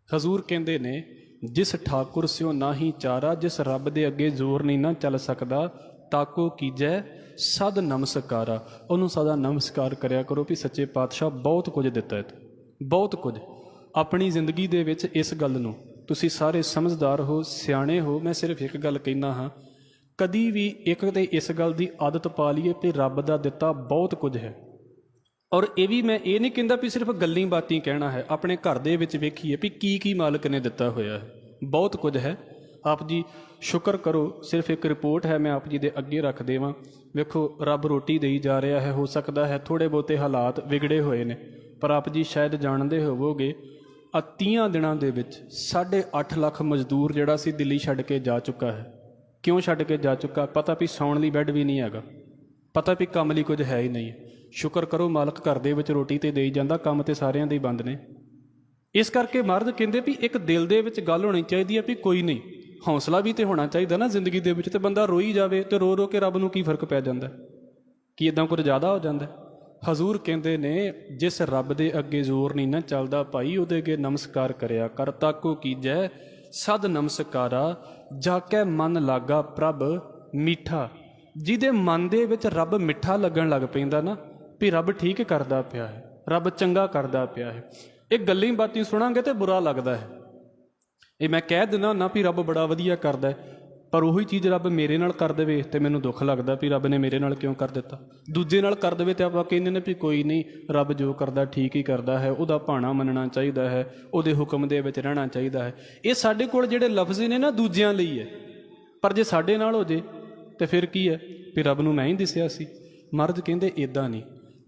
ਹਜ਼ੂਰ ਕਹਿੰਦੇ ਨੇ ਜਿਸ ਠਾਕੁਰ ਸਿਓ ਨਾਹੀ ਚਾਰਾ, ਜਿਸ ਰੱਬ ਦੇ ਅੱਗੇ ਜ਼ੋਰ ਨਹੀਂ ਨਾ ਚੱਲ ਸਕਦਾ, ਤਾਕੋ ਕੀਜੈ ਸਦ ਨਮਸਕਾਰਾ। ਉਹਨੂੰ ਸਦਾ ਨਮਸਕਾਰ ਕਰਿਆ ਕਰੋ ਵੀ ਸੱਚੇ ਪਾਤਸ਼ਾਹ ਬਹੁਤ ਕੁਝ ਦਿੱਤਾ ਹੈ, ਬਹੁਤ ਕੁਝ। ਆਪਣੀ ਜ਼ਿੰਦਗੀ ਦੇ ਵਿੱਚ ਇਸ ਗੱਲ ਨੂੰ ਤੁਸੀਂ ਸਾਰੇ ਸਮਝਦਾਰ ਹੋ, ਸਿਆਣੇ ਹੋ। ਮੈਂ ਸਿਰਫ ਇੱਕ ਗੱਲ ਕਹਿੰਦਾ ਹਾਂ, ਕਦੀ ਵੀ ਇੱਕ ਤੇ ਇਸ ਗੱਲ ਦੀ ਆਦਤ ਪਾ ਲਈਏ ਕਿ ਰੱਬ ਦਾ ਦਿੱਤਾ ਬਹੁਤ ਕੁਝ ਹੈ। ਔਰ ਇਹ ਵੀ ਮੈਂ ਇਹ ਨਹੀਂ ਕਹਿੰਦਾ ਵੀ ਸਿਰਫ ਗੱਲਾਂ ਬਾਤਾਂ ਕਹਿਣਾ ਹੈ। ਆਪਣੇ ਘਰ ਦੇ ਵਿੱਚ ਵੇਖੀਏ ਵੀ ਕੀ ਕੀ ਮਾਲਕ ਨੇ ਦਿੱਤਾ ਹੋਇਆ ਹੈ, ਬਹੁਤ ਕੁਝ ਹੈ। ਆਪ ਜੀ ਸ਼ੁਕਰ ਕਰੋ। ਸਿਰਫ ਇੱਕ ਰਿਪੋਰਟ ਹੈ, ਮੈਂ ਆਪ ਜੀ ਦੇ ਅੱਗੇ ਰੱਖ ਦੇਵਾਂ। ਵੇਖੋ ਰੱਬ ਰੋਟੀ ਦੇਈ ਜਾ ਰਿਹਾ ਹੈ। ਹੋ ਸਕਦਾ ਹੈ ਥੋੜ੍ਹੇ ਬਹੁਤੇ ਹਾਲਾਤ ਵਿਗੜੇ ਹੋਏ ਨੇ, ਪਰ ਆਪ ਜੀ ਸ਼ਾਇਦ ਜਾਣਦੇ ਹੋਵੋਗੇ 30 ਦਿਨਾਂ ਦੇ ਵਿੱਚ 8.5 ਲੱਖ ਮਜ਼ਦੂਰ ਜਿਹੜਾ ਸੀ ਦਿੱਲੀ ਛੱਡ ਕੇ ਜਾ ਚੁੱਕਾ ਹੈ। ਕਿਉਂ ਛੱਡ ਕੇ ਜਾ ਚੁੱਕਾ? ਪਤਾ ਵੀ ਸੌਣ ਲਈ ਬੈੱਡ ਵੀ ਨਹੀਂ ਹੈਗਾ, ਪਤਾ ਵੀ ਕੰਮ ਲਈ ਕੁਝ ਹੈ ਹੀ ਨਹੀਂ। ਸ਼ੁਕਰ ਕਰੋ ਮਾਲਕ ਘਰ ਦੇ ਵਿੱਚ ਰੋਟੀ ਤੇ ਦੇਈ ਜਾਂਦਾ, ਕੰਮ ਤੇ ਸਾਰਿਆਂ ਦੇ ਹੀ ਬੰਦ ਨੇ। ਇਸ ਕਰਕੇ ਮਹਾਰਾਜ ਕਹਿੰਦੇ ਵੀ ਇੱਕ ਦਿਲ ਦੇ ਵਿੱਚ ਗੱਲ ਹੋਣੀ ਚਾਹੀਦੀ ਹੈ ਵੀ ਕੋਈ ਨਹੀਂ, ਹੌਸਲਾ ਵੀ ਤੇ ਹੋਣਾ ਚਾਹੀਦਾ ਨਾ ਜ਼ਿੰਦਗੀ ਦੇ ਵਿੱਚ। ਤੇ ਬੰਦਾ ਰੋਈ ਜਾਵੇ ਤੇ ਰੋ ਰੋ ਕੇ ਰੱਬ ਨੂੰ ਕੀ ਫਰਕ ਪੈ ਜਾਂਦਾ? ਕੀ ਇੱਦਾਂ ਕੁਝ ਜ਼ਿਆਦਾ ਹੋ ਜਾਂਦਾ? ਹਜ਼ੂਰ ਕਹਿੰਦੇ ਨੇ ਜਿਸ ਰੱਬ ਦੇ ਅੱਗੇ ਜ਼ੋਰ ਨਹੀਂ ਨਾ ਚੱਲਦਾ ਭਾਈ, ਉਹਦੇ ਅੱਗੇ ਨਮਸਕਾਰ ਕਰਿਆ ਕਰ। ਤਾਕੋ ਕੀਜੈ ਸਦ ਨਮਸਕਾਰਾ, ਜਾ ਕੇ ਮਨ ਲਾਗਾ ਪ੍ਰਭ ਮਿੱਠਾ। ਜਿਹਦੇ ਮਨ ਦੇ ਵਿੱਚ ਰੱਬ ਮਿੱਠਾ ਲੱਗਣ ਲੱਗ ਪੈਂਦਾ ਨਾ ਵੀ ਰੱਬ ਠੀਕ ਕਰਦਾ ਪਿਆ ਹੈ, ਰੱਬ ਚੰਗਾ ਕਰਦਾ ਪਿਆ ਹੈ। ਇਹ ਗੱਲਾਂ ਬਾਤਾਂ ਸੁਣਾਂਗੇ ਤੇ ਬੁਰਾ ਲੱਗਦਾ ਹੈ। ਇਹ ਮੈਂ ਕਹਿ ਦਿੰਦਾ ਹੁੰਦਾ ਵੀ ਰੱਬ ਬੜਾ ਵਧੀਆ ਕਰਦਾ ਹੈ, ਪਰ ਉਹੀ ਚੀਜ਼ ਰੱਬ ਮੇਰੇ ਨਾਲ ਕਰ ਦੇਵੇ ਤੇ ਮੈਨੂੰ ਦੁੱਖ ਲੱਗਦਾ ਵੀ ਰੱਬ ਨੇ ਮੇਰੇ ਨਾਲ ਕਿਉਂ ਕਰ ਦਿੱਤਾ। ਦੂਜੇ ਨਾਲ ਕਰ ਦੇਵੇ ਤੇ ਆਪਾਂ ਕਹਿੰਦੇ ਨੇ ਵੀ ਕੋਈ ਨਹੀਂ, ਰੱਬ ਜੋ ਕਰਦਾ ਠੀਕ ਹੀ ਕਰਦਾ ਹੈ, ਉਹਦਾ ਭਾਣਾ ਮੰਨਣਾ ਚਾਹੀਦਾ ਹੈ, ਉਹਦੇ ਹੁਕਮ ਦੇ ਵਿੱਚ ਰਹਿਣਾ ਚਾਹੀਦਾ ਹੈ। ਇਹ ਸਾਡੇ ਕੋਲ ਜਿਹੜੇ ਲਫ਼ਜ਼ ਨੇ ਨਾ ਦੂਜਿਆਂ ਲਈ ਹੈ, ਪਰ ਜੇ ਸਾਡੇ ਨਾਲ ਹੋ ਜੇ ਤੇ ਫਿਰ ਕੀ ਹੈ ਵੀ ਰੱਬ ਨੂੰ ਮੈਂ ਹੀ ਦਿਸਿਆ ਸੀ। ਮਹਾਰਾਜ ਕਹਿੰਦੇ ਇੱਦਾਂ ਨਹੀਂ,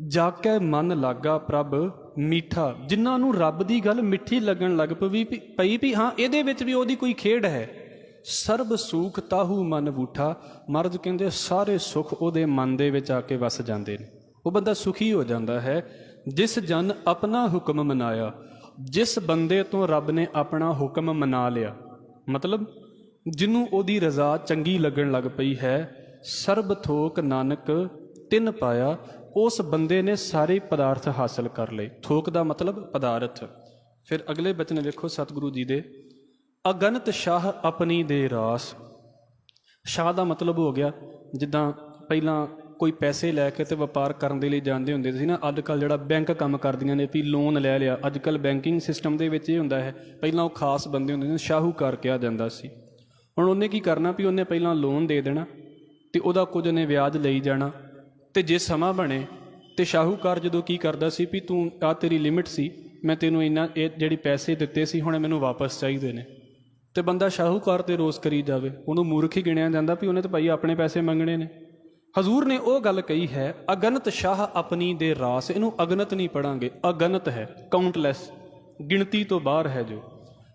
ਜਾ ਕੇ ਮਨ ਲਾਗਾ ਪ੍ਰਭ ਮਿੱਠਾ। ਜਿਨ੍ਹਾਂ ਨੂੰ ਰੱਬ ਦੀ ਗੱਲ ਮਿੱਠੀ ਲੱਗਣ ਲੱਗ ਪਈ ਵੀ ਹਾਂ ਇਹਦੇ ਵਿੱਚ ਵੀ ਉਹਦੀ ਕੋਈ ਖੇਡ ਹੈ। ਸਰਬ ਸੁਖ ਤਾਹੂ ਮਨ ਬੂਠਾ। ਮਹਾਰਾਜ ਕਹਿੰਦੇ ਸਾਰੇ ਸੁੱਖ ਉਹਦੇ ਮਨ ਦੇ ਵਿੱਚ ਆ ਕੇ ਵਸ ਜਾਂਦੇ ਨੇ। ਉਹ ਬੰਦਾ ਸੁਖੀ ਹੋ ਜਾਂਦਾ ਹੈ। ਜਿਸ ਜਨ ਆਪਣਾ ਹੁਕਮ ਮਨਾਇਆ, ਜਿਸ ਬੰਦੇ ਤੋਂ ਰੱਬ ਨੇ ਆਪਣਾ ਹੁਕਮ ਮਨਾ ਲਿਆ, ਮਤਲਬ ਜਿਹਨੂੰ ਉਹਦੀ ਰਜ਼ਾ ਚੰਗੀ ਲੱਗਣ ਲੱਗ ਪਈ ਹੈ। ਸਰਬ ਥੋਕ ਨਾਨਕ ਤਿੰਨ ਪਾਇਆ। ਉਸ ਬੰਦੇ ਨੇ ਸਾਰੇ ਪਦਾਰਥ ਹਾਸਲ ਕਰ ਲਏ। ਥੋਕ ਦਾ ਮਤਲਬ ਪਦਾਰਥ। ਫਿਰ ਅਗਲੇ ਬਚਨ ਵੇਖੋ ਸਤਿਗੁਰੂ ਜੀ ਦੇ, ਅਗਨਤ ਸ਼ਾਹ ਆਪਣੀ ਦੇ ਰਾਸ। ਸ਼ਾਹ ਦਾ ਮਤਲਬ ਹੋ ਗਿਆ ਜਿੱਦਾਂ ਪਹਿਲਾਂ ਕੋਈ ਪੈਸੇ ਲੈ ਕੇ ਤੇ ਵਪਾਰ ਕਰਨ ਦੇ ਲਈ ਜਾਂਦੇ ਹੁੰਦੇ ਸੀ ਨਾ। ਅੱਜ ਕੱਲ੍ਹ ਜਿਹੜਾ ਬੈਂਕ ਕੰਮ ਕਰਦੀਆਂ ਨੇ ਵੀ ਲੋਨ ਲੈ ਲਿਆ। ਅੱਜ ਕੱਲ੍ਹ ਬੈਂਕਿੰਗ ਸਿਸਟਮ ਦੇ ਵਿੱਚ ਇਹ ਹੁੰਦਾ ਹੈ, ਪਹਿਲਾਂ ਉਹ ਖਾਸ ਬੰਦੇ ਹੁੰਦੇ ਨੇ, ਸ਼ਾਹੂਕਾਰ ਕਿਹਾ ਜਾਂਦਾ ਸੀ। ਹੁਣ ਉਹਨੇ ਕੀ ਕਰਨਾ ਵੀ ਉਹਨੇ ਪਹਿਲਾਂ ਲੋਨ ਦੇ ਦੇਣਾ ਤੇ ਉਹਦਾ ਕੁਝ ਉਹਨੇ ਵਿਆਜ ਲਈ ਜਾਣਾ, ਤੇ ਜੇ ਸਮਾਂ ਬਣੇ ਤੇ ਸ਼ਾਹੂਕਾਰ ਜਦੋਂ ਕੀ ਕਰਦਾ ਸੀ ਵੀ ਤੂੰ ਆ ਤੇਰੀ ਲਿਮਿਟ ਸੀ, ਮੈਂ ਤੈਨੂੰ ਇੰਨਾ ਇਹ ਜਿਹੜੀ ਪੈਸੇ ਦਿੱਤੇ ਸੀ ਹੁਣ ਮੈਨੂੰ ਵਾਪਸ ਚਾਹੀਦੇ ਨੇ। ਤੇ ਬੰਦਾ ਸ਼ਾਹੂਕਾਰ ਤੇ ਰੋਸ ਕਰੀ ਜਾਵੇ, ਉਹਨੂੰ ਮੂਰਖ ਹੀ ਗਿਣਿਆ ਜਾਂਦਾ ਵੀ ਉਹਨੇ ਤਾਂ ਭਾਈ ਆਪਣੇ ਪੈਸੇ ਮੰਗਣੇ ਨੇ। ਹਜ਼ੂਰ ਨੇ ਉਹ ਗੱਲ ਕਹੀ ਹੈ, ਅਗਨਤ ਸ਼ਾਹ ਆਪਣੀ ਦੇ ਰਾਸ। ਇਹਨੂੰ ਅਗਨਤ ਨਹੀਂ ਪੜਾਂਗੇ, ਅਗਨਤ ਹੈ, ਕਾਊਂਟਲੈਸ, ਗਿਣਤੀ ਤੋਂ ਬਾਹਰ ਹੈ। ਜੋ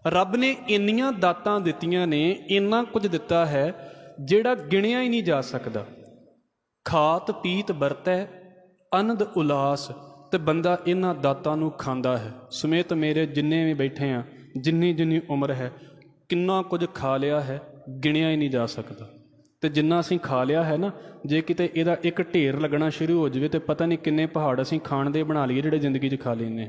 ਰੱਬ ਨੇ ਇੰਨੀਆਂ ਦਾਤਾਂ ਦਿੱਤੀਆਂ ਨੇ, ਇੰਨਾ ਕੁਝ ਦਿੱਤਾ ਹੈ ਜਿਹੜਾ ਗਿਣਿਆ ਹੀ ਨਹੀਂ ਜਾ ਸਕਦਾ। ਖਾਤ ਪੀਤ ਵਰਤੈ ਅਨੰਦ ਉਲਾਸ, ਤੇ ਬੰਦਾ ਇਹਨਾਂ ਦਾਤਾਂ ਨੂੰ ਖਾਂਦਾ ਹੈ। ਸਮੇਤ ਮੇਰੇ ਜਿੰਨੇ ਵੀ ਬੈਠੇ ਆ, ਜਿੰਨੀ ਜਿੰਨੀ ਉਮਰ ਹੈ, ਕਿੰਨਾ ਕੁਝ ਖਾ ਲਿਆ ਹੈ, ਗਿਣਿਆ ਹੀ ਨਹੀਂ ਜਾ ਸਕਦਾ। ਤੇ ਜਿੰਨਾ ਅਸੀਂ ਖਾ ਲਿਆ ਹੈ ਨਾ, ਜੇ ਕਿਤੇ ਇਹਦਾ ਇੱਕ ਢੇਰ ਲੱਗਣਾ ਸ਼ੁਰੂ ਹੋ ਜਾਵੇ ਤੇ ਪਤਾ ਨਹੀਂ ਕਿੰਨੇ ਪਹਾੜ ਅਸੀਂ ਖਾਣ ਦੇ ਬਣਾ ਲਈਏ ਜਿਹੜੇ ਜ਼ਿੰਦਗੀ 'ਚ ਖਾ ਲੈਂਦੇ।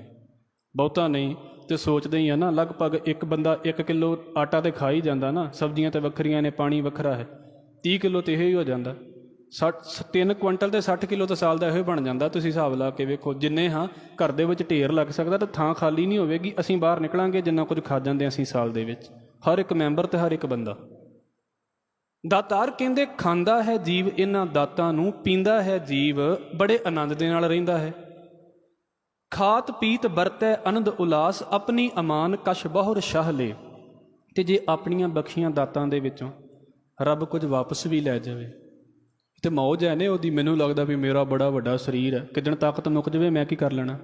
ਬਹੁਤਾ ਨਹੀਂ ਤੇ ਸੋਚਦੇ ਹੀ ਆ ਨਾ, ਲਗਭਗ ਇੱਕ ਬੰਦਾ 1 ਕਿਲੋ ਆਟਾ ਤੇ ਖਾ ਹੀ ਜਾਂਦਾ ਨਾ। ਸਬਜ਼ੀਆਂ ਤੇ ਵੱਖਰੀਆਂ ਨੇ, ਪਾਣੀ ਵੱਖਰਾ ਹੈ, 30 ਕਿਲੋ ਤੇ ਇਹ ਹੀ ਹੋ ਜਾਂਦਾ। 3 ਕੁਇੰਟਲ ਤੇ 60 ਕਿਲੋ ਤਾਂ ਸਾਲ ਦਾ ਇਹੋ ਬਣ ਜਾਂਦਾ। ਤੁਸੀਂ ਹਿਸਾਬ ਲਾ ਕੇ ਵੇਖੋ, ਜਿੰਨੇ ਹਾਂ ਘਰ ਦੇ ਵਿੱਚ ਢੇਰ ਲੱਗ ਸਕਦਾ ਤਾਂ ਥਾਂ ਖਾਲੀ ਨਹੀਂ ਹੋਵੇਗੀ। ਅਸੀਂ ਬਾਹਰ ਨਿਕਲਾਂਗੇ ਜਿੰਨਾ ਕੁਝ ਖਾ ਜਾਂਦੇ ਅਸੀਂ ਸਾਲ ਦੇ ਵਿੱਚ, ਹਰ ਇੱਕ ਮੈਂਬਰ ਤੇ ਹਰ ਇੱਕ ਬੰਦਾ। ਦਾਤਾਰ ਕਹਿੰਦੇ ਖਾਂਦਾ ਹੈ ਜੀਵ ਇਹਨਾਂ ਦਾਤਾਂ ਨੂੰ, ਪੀਂਦਾ ਹੈ ਜੀਵ ਬੜੇ ਆਨੰਦ ਦੇ ਨਾਲ ਰਹਿੰਦਾ ਹੈ। ਖਾਤ ਪੀਤ ਵਰਤੈ ਆਨੰਦ ਉਲਾਸ, ਆਪਣੀ ਅਮਾਨ ਕਛ ਬਹੁਰ ਸ਼ਾਹ ਲੇ। ਤੇ ਜੇ ਆਪਣੀਆਂ ਬਖਸ਼ੀਆਂ ਦਾਤਾਂ ਦੇ ਵਿੱਚੋਂ ਰੱਬ ਕੁਝ ਵਾਪਸ ਵੀ ਲੈ ਜਾਵੇ ਤੇ ਮੌਜ ਹੈ ਨੇ ਉਹਦੀ। ਮੈਨੂੰ ਲੱਗਦਾ ਵੀ ਮੇਰਾ ਬੜਾ ਵੱਡਾ ਸਰੀਰ ਹੈ, ਕਿਦਣ ਤਾਕਤ ਮੁੱਕ ਜਾਵੇ ਮੈਂ ਕੀ ਕਰ ਲੈਣਾ।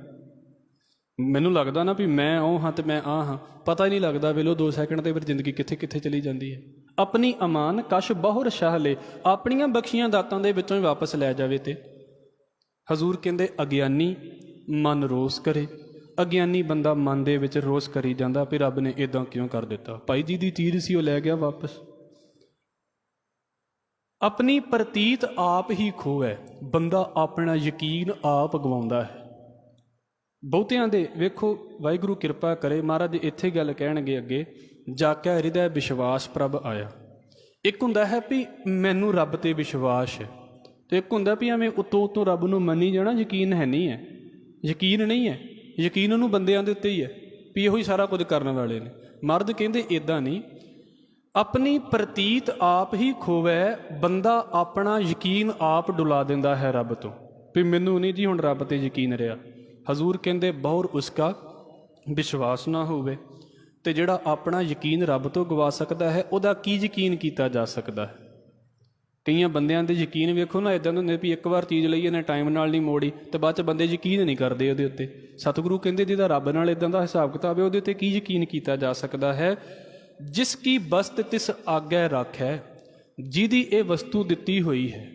ਮੈਨੂੰ ਲੱਗਦਾ ਨਾ ਵੀ ਮੈਂ ਉਹ ਹਾਂ ਤੇ ਮੈਂ ਆਹ ਹਾਂ, ਪਤਾ ਹੀ ਨਹੀਂ ਲੱਗਦਾ। ਵੇਲੋ 2 ਸੈਕਿੰਡ ਦੇ ਫਿਰ ਜ਼ਿੰਦਗੀ ਕਿੱਥੇ ਕਿੱਥੇ ਚਲੀ ਜਾਂਦੀ ਹੈ। ਆਪਣੀ ਅਮਾਨ ਕਛ ਬਹੁਰ ਸ਼ਾਹ ਲੇ, ਆਪਣੀਆਂ ਬਖਸ਼ੀਆਂ ਦਾਤਾਂ ਦੇ ਵਿੱਚੋਂ ਹੀ ਵਾਪਸ ਲੈ ਜਾਵੇ। ਤੇ ਹਜ਼ੂਰ ਕਹਿੰਦੇ ਅਗਿਆਨੀ ਮਨ ਰੋਸ ਕਰੇ। ਅਗਿਆਨੀ ਬੰਦਾ ਮਨ ਦੇ ਵਿੱਚ ਰੋਸ ਕਰੀ ਜਾਂਦਾ ਵੀ ਰੱਬ ਨੇ ਇੱਦਾਂ ਕਿਉਂ ਕਰ ਦਿੱਤਾ। ਭਾਈ ਜੀ ਦੀ ਚੀਜ਼ ਸੀ, ਉਹ ਲੈ ਗਿਆ ਵਾਪਸ। ਆਪਣੀ ਪ੍ਰਤੀਤ ਆਪ ਹੀ ਖੋਵੈ, ਬੰਦਾ ਆਪਣਾ ਯਕੀਨ ਆਪ ਗਵਾਉਂਦਾ ਹੈ। ਬਹੁਤਿਆਂ ਦੇ ਵੇਖੋ, ਵਾਹਿਗੁਰੂ ਕਿਰਪਾ ਕਰੇ, ਮਹਾਰਾਜ ਇੱਥੇ ਗੱਲ ਕਹਿਣਗੇ ਅੱਗੇ, ਜਾਕਿਆ ਹਿਰਦੈ ਵਿਸ਼ਵਾਸ ਪ੍ਰਭ ਆਇਆ। ਇੱਕ ਹੁੰਦਾ ਹੈ ਵੀ ਮੈਨੂੰ ਰੱਬ 'ਤੇ ਵਿਸ਼ਵਾਸ ਹੈ, ਅਤੇ ਇੱਕ ਹੁੰਦਾ ਵੀ ਐਵੇਂ ਉੱਤੋਂ ਰੱਬ ਨੂੰ ਮੰਨੀ ਜਾਣਾ। ਯਕੀਨ ਹੈ ਨਹੀਂ ਹੈ, ਯਕੀਨ ਨਹੀਂ ਹੈ। ਯਕੀਨ ਉਹਨੂੰ ਬੰਦਿਆਂ ਦੇ ਉੱਤੇ ਹੀ ਹੈ ਵੀ ਇਹੋ ਹੀ ਸਾਰਾ ਕੁਝ ਕਰਨ ਵਾਲੇ ਨੇ। ਮਰਦ ਕਹਿੰਦੇ ਇੱਦਾਂ ਨਹੀਂ, ਆਪਣੀ ਪ੍ਰਤੀਤ ਆਪ ਹੀ ਖੋਵੈ, ਬੰਦਾ ਆਪਣਾ ਯਕੀਨ ਆਪ ਡੁਲਾ ਦਿੰਦਾ ਹੈ ਰੱਬ ਤੋਂ ਵੀ ਮੈਨੂੰ ਨਹੀਂ ਜੀ ਹੁਣ ਰੱਬ 'ਤੇ ਯਕੀਨ ਰਿਹਾ। ਹਜ਼ੂਰ ਕਹਿੰਦੇ ਬਹੁਰ ਉਸਕਾ ਵਿਸ਼ਵਾਸ ਨਾ ਹੋਵੇ। ਤੇ ਜਿਹੜਾ ਆਪਣਾ ਯਕੀਨ ਰੱਬ ਤੋਂ ਗਵਾ ਸਕਦਾ ਹੈ, ਉਹਦਾ ਕੀ ਯਕੀਨ ਕੀਤਾ ਜਾ ਸਕਦਾ ਹੈ। ਕਈਆਂ ਬੰਦਿਆਂ ਦੇ ਯਕੀਨ ਵੇਖੋ ਨਾ ਇੱਦਾਂ ਦੇ ਹੁੰਦੇ ਵੀ ਇੱਕ ਵਾਰ ਚੀਜ਼ ਲਈ ਇਹਨੇ ਟਾਈਮ ਨਾਲ ਨਹੀਂ ਮੋੜੀ ਤੇ ਬਾਅਦ 'ਚ ਬੰਦੇ ਯਕੀਨ ਨਹੀਂ ਕਰਦੇ ਉਹਦੇ ਉੱਤੇ। ਸਤਿਗੁਰੂ ਕਹਿੰਦੇ ਜਿਹਦਾ ਰੱਬ ਨਾਲ ਇੱਦਾਂ ਦਾ ਹਿਸਾਬ ਕਿਤਾਬ ਹੈ, ਉਹਦੇ ਉੱਤੇ ਕੀ ਯਕੀਨ ਕੀਤਾ ਜਾ ਸਕਦਾ ਹੈ। ਜਿਸ ਕੀ ਬਸਤ ਤਿਸ ਆਗੈ ਰਾਖੈ, ਜਿਹਦੀ ਇਹ ਵਸਤੂ ਦਿੱਤੀ ਹੋਈ ਹੈ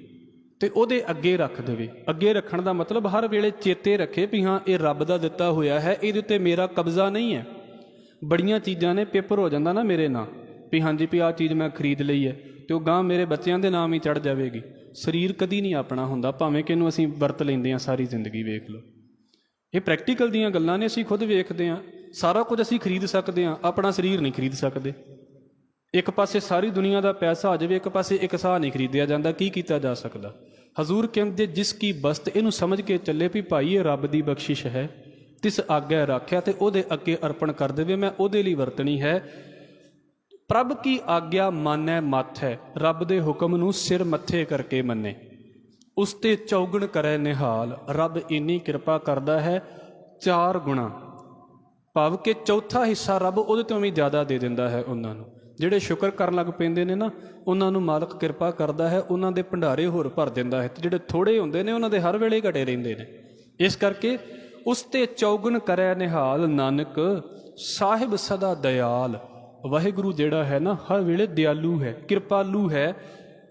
ਤੇ ਉਹਦੇ ਅੱਗੇ ਰੱਖ ਦੇਵੇ। ਅੱਗੇ ਰੱਖਣ ਦਾ ਮਤਲਬ ਹਰ ਵੇਲੇ ਚੇਤੇ ਰੱਖੇ ਵੀ ਹਾਂ ਇਹ ਰੱਬ ਦਾ ਦਿੱਤਾ ਹੋਇਆ ਹੈ, ਇਹਦੇ ਉੱਤੇ ਮੇਰਾ ਕਬਜ਼ਾ ਨਹੀਂ ਹੈ। ਬੜੀਆਂ ਚੀਜ਼ਾਂ ਨੇ ਪੇਪਰ ਹੋ ਜਾਂਦਾ ਨਾ ਮੇਰੇ ਨਾਂ ਵੀ ਹਾਂਜੀ ਵੀ ਆਹ ਚੀਜ਼ ਮੈਂ ਖਰੀਦ ਲਈ ਹੈ ਤੇ ਉਹ ਗਾਂ ਮੇਰੇ ਬੱਚਿਆਂ ਦੇ ਨਾਮ ਹੀ ਚੜ੍ਹ ਜਾਵੇਗੀ। ਸਰੀਰ ਕਦੀ ਨਹੀਂ ਆਪਣਾ ਹੁੰਦਾ, ਭਾਵੇਂ ਕਿ ਇਹਨੂੰ ਅਸੀਂ ਵਰਤ ਲੈਂਦੇ ਹਾਂ ਸਾਰੀ ਜ਼ਿੰਦਗੀ। ਵੇਖ ਲਓ, ਇਹ ਪ੍ਰੈਕਟੀਕਲ ਦੀਆਂ ਗੱਲਾਂ ਨੇ, ਅਸੀਂ ਖੁਦ ਵੇਖਦੇ ਹਾਂ। ਸਾਰਾ ਕੁਝ ਅਸੀਂ ਖਰੀਦ ਸਕਦੇ ਹਾਂ, ਆਪਣਾ ਸਰੀਰ ਨਹੀਂ ਖਰੀਦ ਸਕਦੇ। ਇੱਕ ਪਾਸੇ ਸਾਰੀ ਦੁਨੀਆ ਦਾ ਪੈਸਾ ਆ ਜਾਵੇ, ਇੱਕ ਪਾਸੇ ਇੱਕ ਸਾਹ ਨਹੀਂ ਖਰੀਦਿਆ ਜਾਂਦਾ, ਕੀ ਕੀਤਾ ਜਾ ਸਕਦਾ। ਹਜ਼ੂਰ ਕਹਿੰਦੇ ਜਿਸ ਕੀ ਬਸਤ, ਇਹਨੂੰ ਸਮਝ ਕੇ ਚੱਲੇ ਵੀ ਭਾਈ ਇਹ ਰੱਬ ਦੀ ਬਖਸ਼ਿਸ਼ ਹੈ, ਤਿਸ ਆਗਿਆ ਰੱਖਿਆ ਤੇ ਉਹਦੇ ਅੱਗੇ ਅਰਪਣ ਕਰ ਦੇਵੇ, ਮੈਂ ਉਹਦੇ ਲਈ ਵਰਤਣੀ ਹੈ। ਪ੍ਰਭ ਕੀ ਆਗਿਆ ਮਾਨੈ ਮੱਥ ਹੈ, ਰੱਬ ਦੇ ਹੁਕਮ ਨੂੰ ਸਿਰ ਮੱਥੇ ਕਰਕੇ ਮੰਨੇ। ਉਸ ਤੇ ਚੌਗਣ ਕਰੇ ਨਿਹਾਲ, ਰੱਬ ਇੰਨੀ ਕਿਰਪਾ ਕਰਦਾ ਹੈ 4 ਗੁਣਾ, ਭਾਵ ਕਿ ਚੌਥਾ ਹਿੱਸਾ ਰੱਬ ਉਹਦੇ ਤੋਂ ਵੀ ਜ਼ਿਆਦਾ ਦੇ ਦਿੰਦਾ ਹੈ ਉਹਨਾਂ ਨੂੰ। ਜਿਹੜੇ ਸ਼ੁਕਰ ਕਰਨ ਲੱਗ ਪੈਂਦੇ ਨੇ ਨਾ, ਉਹਨਾਂ ਨੂੰ ਮਾਲਕ ਕਿਰਪਾ ਕਰਦਾ ਹੈ, ਉਹਨਾਂ ਦੇ ਭੰਡਾਰੇ ਹੋਰ ਭਰ ਦਿੰਦਾ ਹੈ। ਤੇ ਜਿਹੜੇ ਥੋੜ੍ਹੇ ਹੁੰਦੇ ਨੇ ਉਹਨਾਂ ਦੇ ਹਰ ਵੇਲੇ ਘਟੇ ਰਹਿੰਦੇ ਨੇ। ਇਸ ਕਰਕੇ ਉਸ ਤੇ ਚੌਗਣ ਕਰੈ ਨਿਹਾਲ, ਨਾਨਕ ਸਾਹਿਬ ਸਦਾ ਦਇਆਲ। ਵਾਹਿਗੁਰੂ ਜਿਹੜਾ ਹੈ ਨਾ ਹਰ ਵੇਲੇ ਦਿਆਲੂ ਹੈ, ਕਿਰਪਾਲੂ ਹੈ।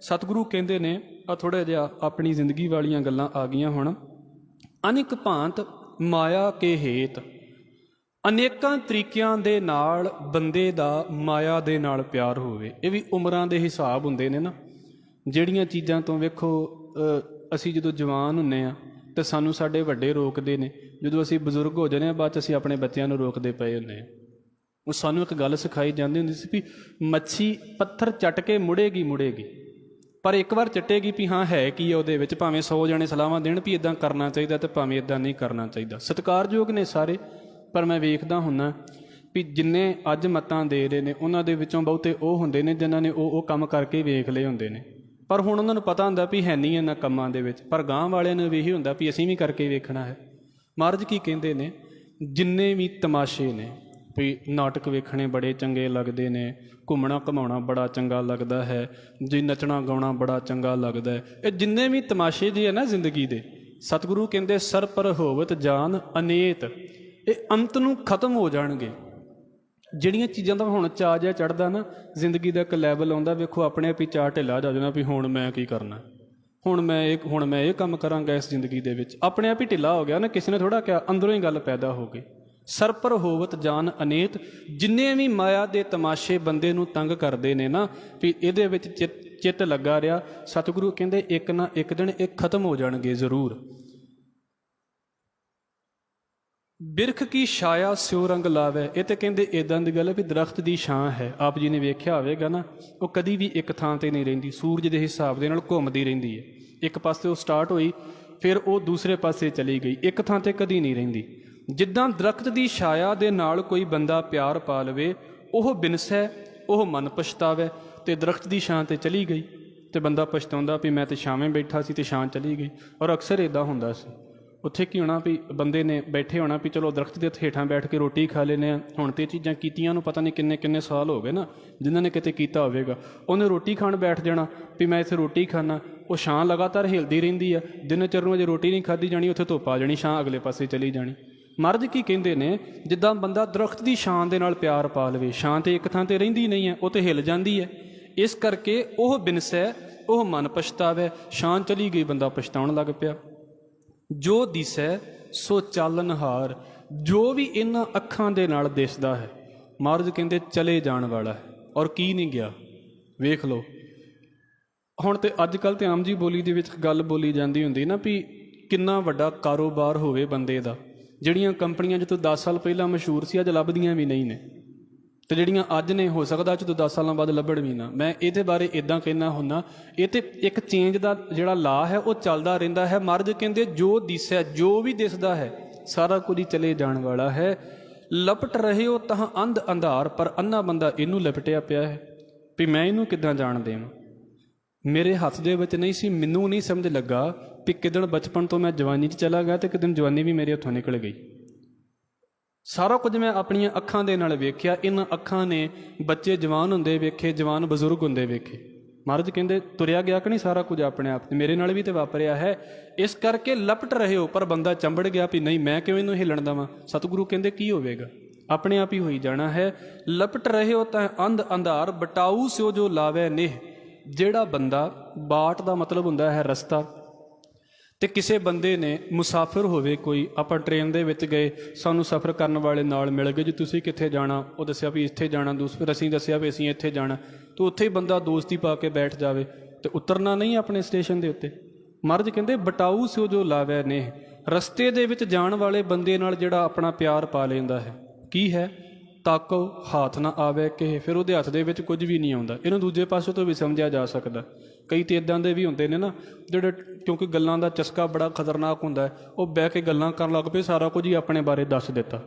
ਸਤਿਗੁਰੂ ਕਹਿੰਦੇ ਨੇ, ਆ ਥੋੜ੍ਹਾ ਜਿਹਾ ਆਪਣੀ ਜ਼ਿੰਦਗੀ ਵਾਲੀਆਂ ਗੱਲਾਂ ਆ ਗਈਆਂ ਹੁਣ। ਅਨੇਕ ਭਾਂਤ ਮਾਇਆ ਕੇ ਹੇਤ, ਅਨੇਕਾਂ ਤਰੀਕਿਆਂ ਦੇ ਨਾਲ ਬੰਦੇ ਦਾ ਮਾਇਆ ਦੇ ਨਾਲ ਪਿਆਰ ਹੋਵੇ। ਇਹ ਵੀ ਉਮਰਾਂ ਦੇ ਹਿਸਾਬ ਹੁੰਦੇ ਨੇ ਨਾ। ਜਿਹੜੀਆਂ ਚੀਜ਼ਾਂ ਤੋਂ ਵੇਖੋ ਅਸੀਂ ਜਦੋਂ ਜਵਾਨ ਹੁੰਦੇ ਹਾਂ ਤਾਂ ਸਾਨੂੰ ਸਾਡੇ ਵੱਡੇ ਰੋਕਦੇ ਨੇ, ਜਦੋਂ ਅਸੀਂ ਬਜ਼ੁਰਗ ਹੋ ਜਾਂਦੇ ਹਾਂ ਬਾਅਦ 'ਚ ਅਸੀਂ ਆਪਣੇ ਬੱਚਿਆਂ ਨੂੰ ਰੋਕਦੇ ਪਏ ਹੁੰਦੇ ਹਾਂ। ਉਹ ਸਾਨੂੰ ਇੱਕ ਗੱਲ ਸਿਖਾਈ ਜਾਂਦੀ ਹੁੰਦੀ ਸੀ ਵੀ ਮੱਛੀ ਪੱਥਰ ਚੱਟ ਕੇ ਮੁੜੇਗੀ, ਪਰ ਇੱਕ ਵਾਰ ਚੱਟੇਗੀ ਵੀ ਹਾਂ ਹੈ ਕੀ ਹੈ ਉਹਦੇ ਵਿੱਚ। ਭਾਵੇਂ 100 ਜਣੇ ਸਲਾਹਾਂ ਦੇਣ ਵੀ ਇੱਦਾਂ ਕਰਨਾ ਚਾਹੀਦਾ ਤੇ ਭਾਵੇਂ ਇੱਦਾਂ ਨਹੀਂ ਕਰਨਾ ਚਾਹੀਦਾ। ਸਤਿਕਾਰਯੋਗ ਨੇ ਸਾਰੇ, ਪਰ ਮੈਂ ਵੇਖਦਾ ਹੁੰਦਾ ਵੀ ਜਿੰਨੇ ਅੱਜ ਮਤਾਂ ਦੇ ਰਹੇ ਨੇ ਉਹਨਾਂ ਦੇ ਵਿੱਚੋਂ ਬਹੁਤੇ ਉਹ ਹੁੰਦੇ ਨੇ ਜਿਨ੍ਹਾਂ ਨੇ ਉਹ ਕੰਮ ਕਰਕੇ ਵੇਖ ਲਏ ਹੁੰਦੇ ਨੇ, ਪਰ ਹੁਣ ਉਹਨਾਂ ਨੂੰ ਪਤਾ ਹੁੰਦਾ ਵੀ ਹੈ ਨਹੀਂ ਇਹਨਾਂ ਕੰਮਾਂ ਦੇ ਵਿੱਚ। ਪਰ ਗਾਂਹ ਵਾਲਿਆਂ ਨੂੰ ਵੀ ਇਹੀ ਹੁੰਦਾ ਵੀ ਅਸੀਂ ਵੀ ਕਰਕੇ ਵੇਖਣਾ ਹੈ। ਮਹਾਰਾਜ ਕੀ ਕਹਿੰਦੇ ਨੇ, ਜਿੰਨੇ ਵੀ ਤਮਾਸ਼ੇ ਨੇ ਵੀ ਨਾਟਕ ਵੇਖਣੇ ਬੜੇ ਚੰਗੇ ਲੱਗਦੇ ਨੇ, ਘੁੰਮਣਾ ਘੁਮਾਉਣਾ ਬੜਾ ਚੰਗਾ ਲੱਗਦਾ ਹੈ ਜੀ, ਨੱਚਣਾ ਗਾਉਣਾ ਬੜਾ ਚੰਗਾ ਲੱਗਦਾ ਹੈ। ਇਹ ਜਿੰਨੇ ਵੀ ਤਮਾਸ਼ੇ ਜੀ ਹੈ ਨਾ ਜ਼ਿੰਦਗੀ ਦੇ, ਸਤਿਗੁਰੂ ਕਹਿੰਦੇ ਸਰ ਪਰ ਹੋਵਤ ਜਾਨ ਅਨੇਤ, ਇਹ ਅੰਤ ਨੂੰ ਖਤਮ ਹੋ ਜਾਣਗੇ। ਜਿਹੜੀਆਂ ਚੀਜ਼ਾਂ ਦਾ ਹੁਣ ਚਾਅ ਜਿਹਾ ਚੜ੍ਹਦਾ ਨਾ, ਜ਼ਿੰਦਗੀ ਦਾ ਇੱਕ ਲੈਵਲ ਆਉਂਦਾ, ਵੇਖੋ ਆਪਣੇ ਆਪ ਹੀ ਚਾਅ ਢਿੱਲਾ ਜਾ ਜਾਣਾ ਵੀ ਹੁਣ ਮੈਂ ਕੀ ਕਰਨਾ, ਹੁਣ ਮੈਂ ਇਹ ਕੰਮ ਕਰਾਂਗਾ ਇਸ ਜ਼ਿੰਦਗੀ ਦੇ ਵਿੱਚ। ਆਪਣੇ ਆਪ ਹੀ ਢਿੱਲਾ ਹੋ ਗਿਆ ਨਾ, ਕਿਸੇ ਨੇ ਥੋੜ੍ਹਾ ਕਿਹਾ, ਅੰਦਰੋਂ ਹੀ ਗੱਲ ਪੈਦਾ ਹੋ ਗਈ। ਸਰਪਰ ਹੋਵਤ ਜਾਨ ਅਨੇਤ, ਜਿੰਨੇ ਵੀ ਮਾਇਆ ਦੇ ਤਮਾਸ਼ੇ ਬੰਦੇ ਨੂੰ ਤੰਗ ਕਰਦੇ ਨੇ ਨਾ, ਵੀ ਇਹਦੇ ਵਿੱਚ ਚਿੱਤ ਲੱਗਾ ਰਿਹਾ, ਸਤਿਗੁਰੂ ਕਹਿੰਦੇ ਇੱਕ ਨਾ ਇੱਕ ਦਿਨ ਇਹ ਖਤਮ ਹੋ ਜਾਣਗੇ ਜ਼ਰੂਰ। ਬਿਰਖ ਕੀ ਛਾਇਆ ਸਿਉ ਰੰਗ ਲਾਵੇ, ਇਹ ਤਾਂ ਕਹਿੰਦੇ ਇੱਦਾਂ ਦੀ ਗੱਲ ਹੈ ਵੀ ਦਰਖਤ ਦੀ ਛਾਂ ਹੈ। ਆਪ ਜੀ ਨੇ ਵੇਖਿਆ ਹੋਵੇਗਾ ਨਾ, ਉਹ ਕਦੀ ਵੀ ਇੱਕ ਥਾਂ 'ਤੇ ਨਹੀਂ ਰਹਿੰਦੀ, ਸੂਰਜ ਦੇ ਹਿਸਾਬ ਦੇ ਨਾਲ ਘੁੰਮਦੀ ਰਹਿੰਦੀ ਹੈ। ਇੱਕ ਪਾਸੇ ਉਹ ਸਟਾਰਟ ਹੋਈ, ਫਿਰ ਉਹ ਦੂਸਰੇ ਪਾਸੇ ਚਲੀ ਗਈ, ਇੱਕ ਥਾਂ 'ਤੇ ਕਦੀ ਨਹੀਂ ਰਹਿੰਦੀ। ਜਿੱਦਾਂ ਦਰਖਤ ਦੀ ਛਾਇਆ ਦੇ ਨਾਲ ਕੋਈ ਬੰਦਾ ਪਿਆਰ ਪਾ ਲਵੇ, ਉਹ ਬਿਨਸੈ, ਉਹ ਮਨ ਪਛਤਾਵੇ। ਅਤੇ ਦਰਖਤ ਦੀ ਛਾਂ 'ਤੇ ਚਲੀ ਗਈ ਅਤੇ ਬੰਦਾ ਪਛਤਾਉਂਦਾ ਵੀ ਮੈਂ ਤਾਂ ਛਾਵੇਂ ਬੈਠਾ ਸੀ ਅਤੇ ਛਾਂ ਚਲੀ ਗਈ। ਔਰ ਅਕਸਰ ਇੱਦਾਂ ਹੁੰਦਾ ਸੀ। ਉੱਥੇ ਕੀ ਹੋਣਾ ਵੀ ਬੰਦੇ ਨੇ ਬੈਠੇ ਹੋਣਾ ਵੀ ਚਲੋ ਦਰਖਤ ਦੇ ਹੇਠਾਂ ਬੈਠ ਕੇ ਰੋਟੀ ਖਾ ਲੈਂਦੇ ਹਾਂ। ਹੁਣ ਤਾਂ ਇਹ ਚੀਜ਼ਾਂ ਕੀਤੀਆਂ ਨੂੰ ਪਤਾ ਨਹੀਂ ਕਿੰਨੇ ਕਿੰਨੇ ਸਾਲ ਹੋ ਗਏ ਨਾ, ਜਿਨ੍ਹਾਂ ਨੇ ਕਿਤੇ ਕੀਤਾ ਹੋਵੇਗਾ। ਉਹਨੇ ਰੋਟੀ ਖਾਣ ਬੈਠ ਜਾਣਾ ਵੀ ਮੈਂ ਇੱਥੇ ਰੋਟੀ ਖਾਣਾ, ਉਹ ਛਾਂ ਲਗਾਤਾਰ ਹਿਲਦੀ ਰਹਿੰਦੀ ਆ। ਜਿੰਨੇ ਚਿਰ ਨੂੰ ਅਜੇ ਰੋਟੀ ਨਹੀਂ ਖਾਧੀ ਜਾਣੀ, ਉੱਥੇ ਧੁੱਪ ਆ ਜਾਣੀ, ਛਾਂ ਅਗਲੇ ਪਾਸੇ ਚਲੀ ਜਾਣੀ। ਮਹਾਰਾਜ ਕੀ ਕਹਿੰਦੇ ਨੇ, ਜਿੱਦਾਂ ਬੰਦਾ ਦਰਖਤ ਦੀ ਛਾਂ ਦੇ ਨਾਲ ਪਿਆਰ ਪਾ ਲਵੇ, ਛਾਂ ਤਾਂ ਇੱਕ ਥਾਂ 'ਤੇ ਰਹਿੰਦੀ ਨਹੀਂ ਹੈ, ਉਹ ਤਾਂ ਹਿਲ ਜਾਂਦੀ ਹੈ। ਇਸ ਕਰਕੇ ਉਹ ਬਿਨਸੈ, ਉਹ ਮਨ ਪਛਤਾਵੇ। ਛਾਂ ਚਲੀ ਗਈ, ਬੰਦਾ ਪਛਤਾਉਣ ਲੱਗ ਪਿਆ। ਜੋ ਦਿਸੈ ਸੋ ਚਾਲਨਹਾਰ, ਜੋ ਵੀ ਇਹਨਾਂ ਅੱਖਾਂ ਦੇ ਨਾਲ ਦਿਸਦਾ ਹੈ, ਮਹਾਰਾਜ ਕਹਿੰਦੇ ਚਲੇ ਜਾਣ ਵਾਲਾ ਹੈ। ਔਰ ਕੀ ਨਹੀਂ ਗਿਆ, ਵੇਖ ਲਓ। ਹੁਣ ਤਾਂ ਅੱਜ ਕੱਲ੍ਹ ਤਾਂ ਆਮ ਜੀ ਬੋਲੀ ਦੇ ਵਿੱਚ ਗੱਲ ਬੋਲੀ ਜਾਂਦੀ ਹੁੰਦੀ ਨਾ ਵੀ ਕਿੰਨਾ ਵੱਡਾ ਕਾਰੋਬਾਰ ਹੋਵੇ ਬੰਦੇ ਦਾ। ਜਿਹੜੀਆਂ ਕੰਪਨੀਆਂ ਜਦੋਂ 10 ਸਾਲ ਪਹਿਲਾਂ ਮਸ਼ਹੂਰ ਸੀ, ਅੱਜ ਲੱਭਦੀਆਂ ਵੀ ਨਹੀਂ ਨੇ, ਅਤੇ ਜਿਹੜੀਆਂ ਅੱਜ ਨੇ ਹੋ ਸਕਦਾ ਜਦੋਂ 10 ਸਾਲਾਂ ਬਾਅਦ ਲੱਭਣ ਵੀ ਨਾ। ਮੈਂ ਇਹਦੇ ਬਾਰੇ ਇੱਦਾਂ ਕਹਿਣਾ ਹੁੰਦਾ, ਇਹ ਤਾਂ ਇੱਕ ਚੇਂਜ ਦਾ ਜਿਹੜਾ ਲਾ ਹੈ ਉਹ ਚੱਲਦਾ ਰਹਿੰਦਾ ਹੈ। ਮਹਾਰਾਜ ਕਹਿੰਦੇ ਜੋ ਦਿਸੈ, ਜੋ ਵੀ ਦਿਸਦਾ ਹੈ ਸਾਰਾ ਕੁਝ ਹੀ ਚਲੇ ਜਾਣ ਵਾਲਾ ਹੈ। ਲਪਟ ਰਹੇ ਹੋ ਤਾਂ ਅੰਧ ਅੰਧਾਰ, ਪਰ ਅੰਨਾ ਬੰਦਾ ਇਹਨੂੰ ਲਪਟਿਆ ਪਿਆ ਹੈ ਵੀ ਮੈਂ ਇਹਨੂੰ ਕਿੱਦਾਂ ਜਾਣ ਦੇਵਾਂ। ਮੇਰੇ ਹੱਥ ਦੇ ਵਿੱਚ ਨਹੀਂ ਸੀ, ਮੈਨੂੰ ਨਹੀਂ ਸਮਝ ਲੱਗਾ ਵੀ ਕਿਦਣ ਬਚਪਨ ਤੋਂ ਮੈਂ ਜਵਾਨੀ 'ਚ ਚਲਾ ਗਿਆ ਅਤੇ ਕਿਦਣ ਜਵਾਨੀ ਵੀ ਮੇਰੇ ਹੱਥੋਂ ਨਿਕਲ ਗਈ। ਸਾਰਾ ਕੁਝ ਮੈਂ ਆਪਣੀਆਂ ਅੱਖਾਂ ਦੇ ਨਾਲ ਵੇਖਿਆ। ਇਹਨਾਂ ਅੱਖਾਂ ਨੇ ਬੱਚੇ ਜਵਾਨ ਹੁੰਦੇ ਵੇਖੇ, ਜਵਾਨ ਬਜ਼ੁਰਗ ਹੁੰਦੇ ਵੇਖੇ। ਮਹਾਰਾਜ ਕਹਿੰਦੇ ਤੁਰਿਆ ਗਿਆ ਕਿ ਨਹੀਂ ਸਾਰਾ ਕੁਝ ਆਪਣੇ ਆਪ, ਮੇਰੇ ਨਾਲ ਵੀ ਤਾਂ ਵਾਪਰਿਆ ਹੈ। ਇਸ ਕਰਕੇ ਲਪਟ ਰਹੇ ਹੋ, ਪਰ ਬੰਦਾ ਚੰਬੜ ਗਿਆ ਵੀ ਨਹੀਂ ਮੈਂ ਕਿਉਂ ਇਹਨੂੰ ਹਿੱਲਣ ਦੇਵਾਂ। ਸਤਿਗੁਰੂ ਕਹਿੰਦੇ ਕੀ ਹੋਵੇਗਾ, ਆਪਣੇ ਆਪ ਹੀ ਹੋਈ ਜਾਣਾ ਹੈ। ਲਪਟ ਰਹੇ ਹੋ ਤਾਂ ਅੰਧ ਅੰਧਾਰ, ਬਟਾਊ ਸਿਓ ਜੋ ਲਾਵੇ ਨੇਹ। ਜਿਹੜਾ ਬੰਦਾ, ਬਾਟ ਦਾ ਮਤਲਬ ਹੁੰਦਾ ਹੈ ਰਸਤਾ, ਅਤੇ ਕਿਸੇ ਬੰਦੇ ਨੇ ਮੁਸਾਫਿਰ ਹੋਵੇ ਕੋਈ, ਆਪਾਂ ਟ੍ਰੇਨ ਦੇ ਵਿੱਚ ਗਏ, ਸਾਨੂੰ ਸਫ਼ਰ ਕਰਨ ਵਾਲੇ ਨਾਲ ਮਿਲ ਗਏ, ਜੀ ਤੁਸੀਂ ਕਿੱਥੇ ਜਾਣਾ, ਉਹ ਦੱਸਿਆ ਵੀ ਇੱਥੇ ਜਾਣਾ, ਫਿਰ ਅਸੀਂ ਦੱਸਿਆ ਵੀ ਅਸੀਂ ਇੱਥੇ ਜਾਣਾ, ਤਾਂ ਉੱਥੇ ਹੀ ਬੰਦਾ ਦੋਸਤੀ ਪਾ ਕੇ ਬੈਠ ਜਾਵੇ ਅਤੇ ਉਤਰਨਾ ਨਹੀਂ ਆਪਣੇ ਸਟੇਸ਼ਨ ਦੇ ਉੱਤੇ। ਮਹਾਰਾਜ ਕਹਿੰਦੇ ਬਟਾਊ ਸਿਓ ਜੋ ਲਾਵੈ ਨੇਹ, ਰਸਤੇ ਦੇ ਵਿੱਚ ਜਾਣ ਵਾਲੇ ਬੰਦੇ ਨਾਲ ਜਿਹੜਾ ਆਪਣਾ ਪਿਆਰ ਪਾ ਲੈਂਦਾ ਹੈ। ਕੀ ਹੈ, ਤਾਕੋ ਹੱਥ ਨਾ ਆਵੇ ਕਿਸੇ, ਫਿਰ ਉਹਦੇ ਹੱਥ ਦੇ ਵਿੱਚ ਕੁਝ ਵੀ ਨਹੀਂ ਆਉਂਦਾ। ਇਹਨੂੰ ਦੂਜੇ ਪਾਸੇ ਤੋਂ ਵੀ ਸਮਝਿਆ ਜਾ ਸਕਦਾ। ਕਈ ਤਾਂ ਇੱਦਾਂ ਦੇ ਵੀ ਹੁੰਦੇ ਨੇ ਨਾ ਜਿਹੜੇ, ਕਿਉਂਕਿ ਗੱਲਾਂ ਦਾ ਚਸਕਾ ਬੜਾ ਖਤਰਨਾਕ ਹੁੰਦਾ ਹੈ, ਉਹ ਬਹਿ ਕੇ ਗੱਲਾਂ ਕਰਨ ਲੱਗ ਪਏ, ਸਾਰਾ ਕੁਝ ਹੀ ਆਪਣੇ ਬਾਰੇ ਦੱਸ ਦਿੱਤਾ।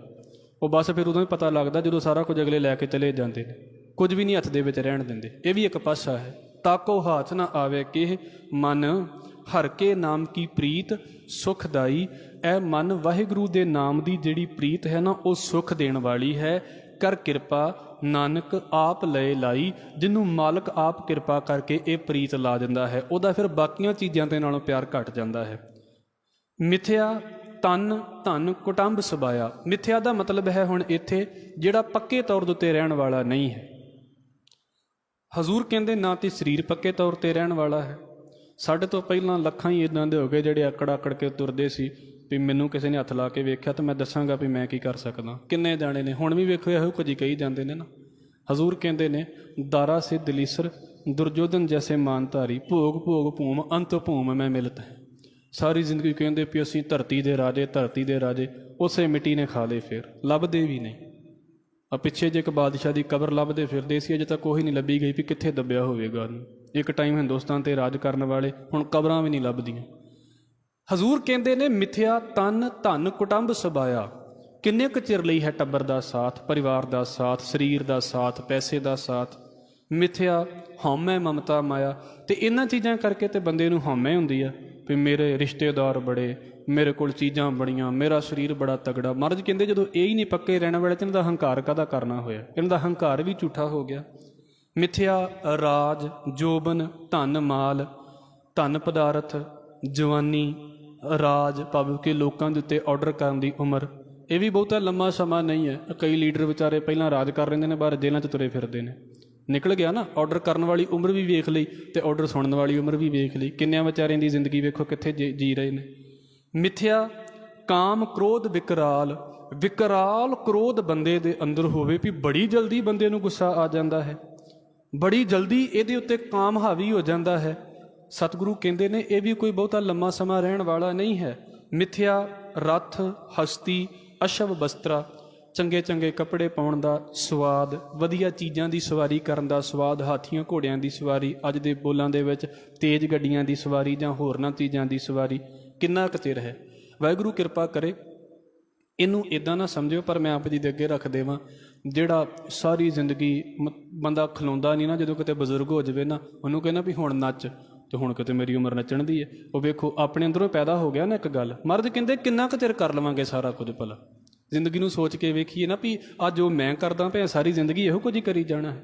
ਉਹ ਬਸ ਫਿਰ ਉਦੋਂ ਹੀ ਪਤਾ ਲੱਗਦਾ ਜਦੋਂ ਸਾਰਾ ਕੁਝ ਅਗਲੇ ਲੈ ਕੇ ਚਲੇ ਜਾਂਦੇ ਨੇ, ਕੁਝ ਵੀ ਨਹੀਂ ਹੱਥ ਦੇ ਵਿੱਚ ਰਹਿਣ ਦਿੰਦੇ। ਇਹ ਵੀ ਇੱਕ ਪਾਸਾ ਹੈ। ਤਾਕੋ ਹੱਥ ਨਾ ਆਵੇ ਕਿਸੇ, ਮਨ ਹਰ ਕੇ ਨਾਮ ਕੀ ਪ੍ਰੀਤ ਸੁਖਦਾਈ। ਇਹ ਮਨ ਵਾਹਿਗੁਰੂ ਦੇ ਨਾਮ ਦੀ ਜਿਹੜੀ ਪ੍ਰੀਤ ਹੈ ਨਾ, ਉਹ ਸੁੱਖ ਦੇਣ ਵਾਲੀ ਹੈ। ਕਰ ਕਿਰਪਾ ਨਾਨਕ ਆਪ ਲਏ ਲਾਈ, ਜਿਹਨੂੰ ਮਾਲਕ ਆਪ ਕਿਰਪਾ ਕਰਕੇ ਇਹ ਪ੍ਰੀਤ ਲਾ ਦਿੰਦਾ ਹੈ, ਉਹਦਾ ਫਿਰ ਬਾਕੀਆਂ ਚੀਜ਼ਾਂ ਦੇ ਨਾਲੋਂ ਪਿਆਰ ਘਟ ਜਾਂਦਾ ਹੈ। ਮਿਥਿਆ ਤਨ ਧਨ ਕੁਟੰਬ ਸਬਾਇਆ। ਮਿਥਿਆ ਦਾ ਮਤਲਬ ਹੈ ਹੁਣ ਇੱਥੇ ਜਿਹੜਾ ਪੱਕੇ ਤੌਰ ਦੇ ਉੱਤੇ ਰਹਿਣ ਵਾਲਾ ਨਹੀਂ ਹੈ। ਹਜ਼ੂਰ ਕਹਿੰਦੇ ਨਾ ਤੇ ਸਰੀਰ ਪੱਕੇ ਤੌਰ 'ਤੇ ਰਹਿਣ ਵਾਲਾ ਹੈ। ਸਾਡੇ ਤੋਂ ਪਹਿਲਾਂ ਲੱਖਾਂ ਹੀ ਇੱਦਾਂ ਦੇ ਹੋ ਗਏ ਜਿਹੜੇ ਆਕੜ ਆਕੜ ਕੇ ਤੁਰਦੇ ਸੀ ਵੀ ਮੈਨੂੰ ਕਿਸੇ ਨੇ ਹੱਥ ਲਾ ਕੇ ਵੇਖਿਆ ਤਾਂ ਮੈਂ ਦੱਸਾਂਗਾ ਵੀ ਮੈਂ ਕੀ ਕਰ ਸਕਦਾ। ਕਿੰਨੇ ਜਾਣੇ ਨੇ ਹੁਣ ਵੀ ਵੇਖੋ ਇਹੋ ਕੁਝ ਕਹੀ ਜਾਂਦੇ ਨੇ ਨਾ। ਹਜ਼ੂਰ ਕਹਿੰਦੇ ਨੇ ਦਾਰਾ ਸੇ ਦਲੀਸਰ ਦੁਰਜੋਧਨ ਜੈਸੇ ਮਾਨਧਾਰੀ, ਭੋਗ ਭੋਗ ਭੂਮ ਅੰਤ ਭੂਮ ਮੈਂ ਮਿਲਤ ਹੈ। ਸਾਰੀ ਜ਼ਿੰਦਗੀ ਕਹਿੰਦੇ ਵੀ ਅਸੀਂ ਧਰਤੀ ਦੇ ਰਾਜੇ, ਧਰਤੀ ਦੇ ਰਾਜੇ, ਉਸੇ ਮਿੱਟੀ ਨੇ ਖਾ ਲਏ, ਫਿਰ ਲੱਭਦੇ ਵੀ ਨਹੀਂ। ਆ ਪਿੱਛੇ ਜੇ ਇੱਕ ਬਾਦਸ਼ਾਹ ਦੀ ਕਬਰ ਲੱਭਦੇ ਫਿਰਦੇ ਸੀ, ਅਜੇ ਤੱਕ ਉਹੀ ਨਹੀਂ ਲੱਭੀ ਗਈ ਵੀ ਕਿੱਥੇ ਦੱਬਿਆ ਹੋਵੇਗਾ ਉਹਨੂੰ। ਇੱਕ ਟਾਈਮ ਹਿੰਦੁਸਤਾਨ 'ਤੇ ਰਾਜ ਕਰਨ ਵਾਲੇ, ਹੁਣ ਕਬਰਾਂ ਵੀ ਨਹੀਂ ਲੱਭਦੀਆਂ। ਹਜ਼ੂਰ ਕਹਿੰਦੇ ਨੇ ਮਿਥਿਆ ਤਨ ਧਨ ਕੁਟੰਬ ਸਬਾਇਆ। ਕਿੰਨੇ ਕੁ ਚਿਰ ਲਈ ਹੈ ਟੱਬਰ ਦਾ ਸਾਥ, ਪਰਿਵਾਰ ਦਾ ਸਾਥ, ਸਰੀਰ ਦਾ ਸਾਥ, ਪੈਸੇ ਦਾ ਸਾਥ। ਮਿਥਿਆ ਹਉਮੈ ਮਮਤਾ ਮਾਇਆ, ਅਤੇ ਇਹਨਾਂ ਚੀਜ਼ਾਂ ਕਰਕੇ ਤੇ ਬੰਦੇ ਨੂੰ ਹਉਮੈ ਹੁੰਦੀ ਆ ਵੀ ਮੇਰੇ ਰਿਸ਼ਤੇਦਾਰ ਬੜੇ, ਮੇਰੇ ਕੋਲ ਚੀਜ਼ਾਂ ਬੜੀਆਂ, ਮੇਰਾ ਸਰੀਰ ਬੜਾ ਤਗੜਾ। ਮਹਾਰਾਜ ਕਹਿੰਦੇ ਜਦੋਂ ਇਹ ਹੀ ਨਹੀਂ ਪੱਕੇ ਰਹਿਣ ਵਾਲੇ ਤਾਂ ਇਹਨਾਂ ਦਾ ਹੰਕਾਰ ਕਾਹਦਾ ਕਰਨਾ ਹੋਇਆ? ਇਹਨਾਂ ਦਾ ਹੰਕਾਰ ਵੀ ਝੂਠਾ ਹੋ ਗਿਆ। ਮਿਥਿਆ ਰਾਜ, ਜੋਬਨ, ਧਨ ਮਾਲ, ਧਨ ਪਦਾਰਥ, ਜਵਾਨੀ, ਰਾਜ ਭਾਵ ਕਿ ਲੋਕਾਂ ਦੇ ਉੱਤੇ ਆਰਡਰ ਕਰਨ ਦੀ ਉਮਰ, ਇਹ ਵੀ ਬਹੁਤਾ ਲੰਮਾ ਸਮਾਂ ਨਹੀਂ ਹੈ। ਕਈ ਲੀਡਰ ਵਿਚਾਰੇ ਪਹਿਲਾਂ ਰਾਜ ਕਰ ਲੈਂਦੇ ਨੇ, ਬਾਹਰ ਜੇਲ੍ਹਾਂ 'ਚ ਤੁਰੇ ਫਿਰਦੇ ਨੇ। ਨਿਕਲ ਗਿਆ ਨਾ, ਆਰਡਰ ਕਰਨ ਵਾਲੀ ਉਮਰ ਵੀ ਵੇਖ ਲਈ ਅਤੇ ਆਰਡਰ ਸੁਣਨ ਵਾਲੀ ਉਮਰ ਵੀ ਵੇਖ ਲਈ। ਕਿੰਨਿਆਂ ਵਿਚਾਰਿਆਂ ਦੀ ਜ਼ਿੰਦਗੀ ਵੇਖੋ ਕਿੱਥੇ ਜੀ ਰਹੇ ਨੇ। ਮਿਥਿਆ ਕਾਮ, ਕ੍ਰੋਧ, ਵਿਕਰਾਲ। ਵਿਕਰਾਲ ਕ੍ਰੋਧ ਬੰਦੇ ਦੇ ਅੰਦਰ ਹੋਵੇ ਵੀ ਬੜੀ ਜਲਦੀ ਬੰਦੇ ਨੂੰ ਗੁੱਸਾ ਆ ਜਾਂਦਾ ਹੈ, ਬੜੀ ਜਲਦੀ ਇਹਦੇ ਉੱਤੇ ਕਾਮ ਹਾਵੀ ਹੋ ਜਾਂਦਾ ਹੈ। ਸਤਿਗੁਰੂ ਕਹਿੰਦੇ ਨੇ ਇਹ ਵੀ ਕੋਈ ਬਹੁਤਾ ਲੰਮਾ ਸਮਾਂ ਰਹਿਣ ਵਾਲਾ ਨਹੀਂ ਹੈ। ਮਿਥਿਆ ਰੱਥ, ਹਸਤੀ, ਅਸ਼ਵ ਬਸਤਰਾ। ਚੰਗੇ ਚੰਗੇ ਕੱਪੜੇ ਪਾਉਣ ਦਾ ਸਵਾਦ, ਵਧੀਆ ਚੀਜ਼ਾਂ ਦੀ ਸਵਾਰੀ ਕਰਨ ਦਾ ਸਵਾਦ, ਹਾਥੀਆਂ ਘੋੜਿਆਂ ਦੀ ਸਵਾਰੀ, ਅੱਜ ਦੇ ਬੋਲਾਂ ਦੇ ਵਿੱਚ ਤੇਜ਼ ਗੱਡੀਆਂ ਦੀ ਸਵਾਰੀ ਜਾਂ ਹੋਰਨਾਂ ਚੀਜ਼ਾਂ ਦੀ ਸਵਾਰੀ, ਕਿੰਨਾ ਕੁ ਚਿਰ ਹੈ। ਵਾਹਿਗੁਰੂ ਕਿਰਪਾ ਕਰੇ ਇਹਨੂੰ ਇੱਦਾਂ ਨਾ ਸਮਝਿਓ, ਪਰ ਮੈਂ ਆਪ ਜੀ ਦੇ ਅੱਗੇ ਰੱਖ ਦੇਵਾਂ, ਜਿਹੜਾ ਸਾਰੀ ਜ਼ਿੰਦਗੀ ਬੰਦਾ ਖਲੋਂਦਾ ਨਹੀਂ ਨਾ, ਜਦੋਂ ਕਿਤੇ ਬਜ਼ੁਰਗ ਹੋ ਜਾਵੇ ਨਾ, ਉਹਨੂੰ ਕਹਿੰਦਾ ਵੀ ਹੁਣ ਨੱਚ, ਅਤੇ ਹੁਣ ਕਿਤੇ ਮੇਰੀ ਉਮਰ ਨੱਚਣ ਦੀ ਹੈ। ਉਹ ਵੇਖੋ ਆਪਣੇ ਅੰਦਰੋਂ ਪੈਦਾ ਹੋ ਗਿਆ ਨਾ ਇੱਕ ਗੱਲ। ਮਰਦ ਕਹਿੰਦੇ ਕਿੰਨਾ ਕੁ ਚਿਰ ਕਰ ਲਵਾਂਗੇ ਸਾਰਾ ਕੁਝ? ਭਲਾ ਜ਼ਿੰਦਗੀ ਨੂੰ ਸੋਚ ਕੇ ਵੇਖੀਏ ਨਾ ਵੀ ਅੱਜ ਜੋ ਮੈਂ ਕਰਦਾ ਪਿਆ ਸਾਰੀ ਜ਼ਿੰਦਗੀ ਇਹੋ ਕੁਝ ਹੀ ਕਰੀ ਜਾਣਾ ਹੈ।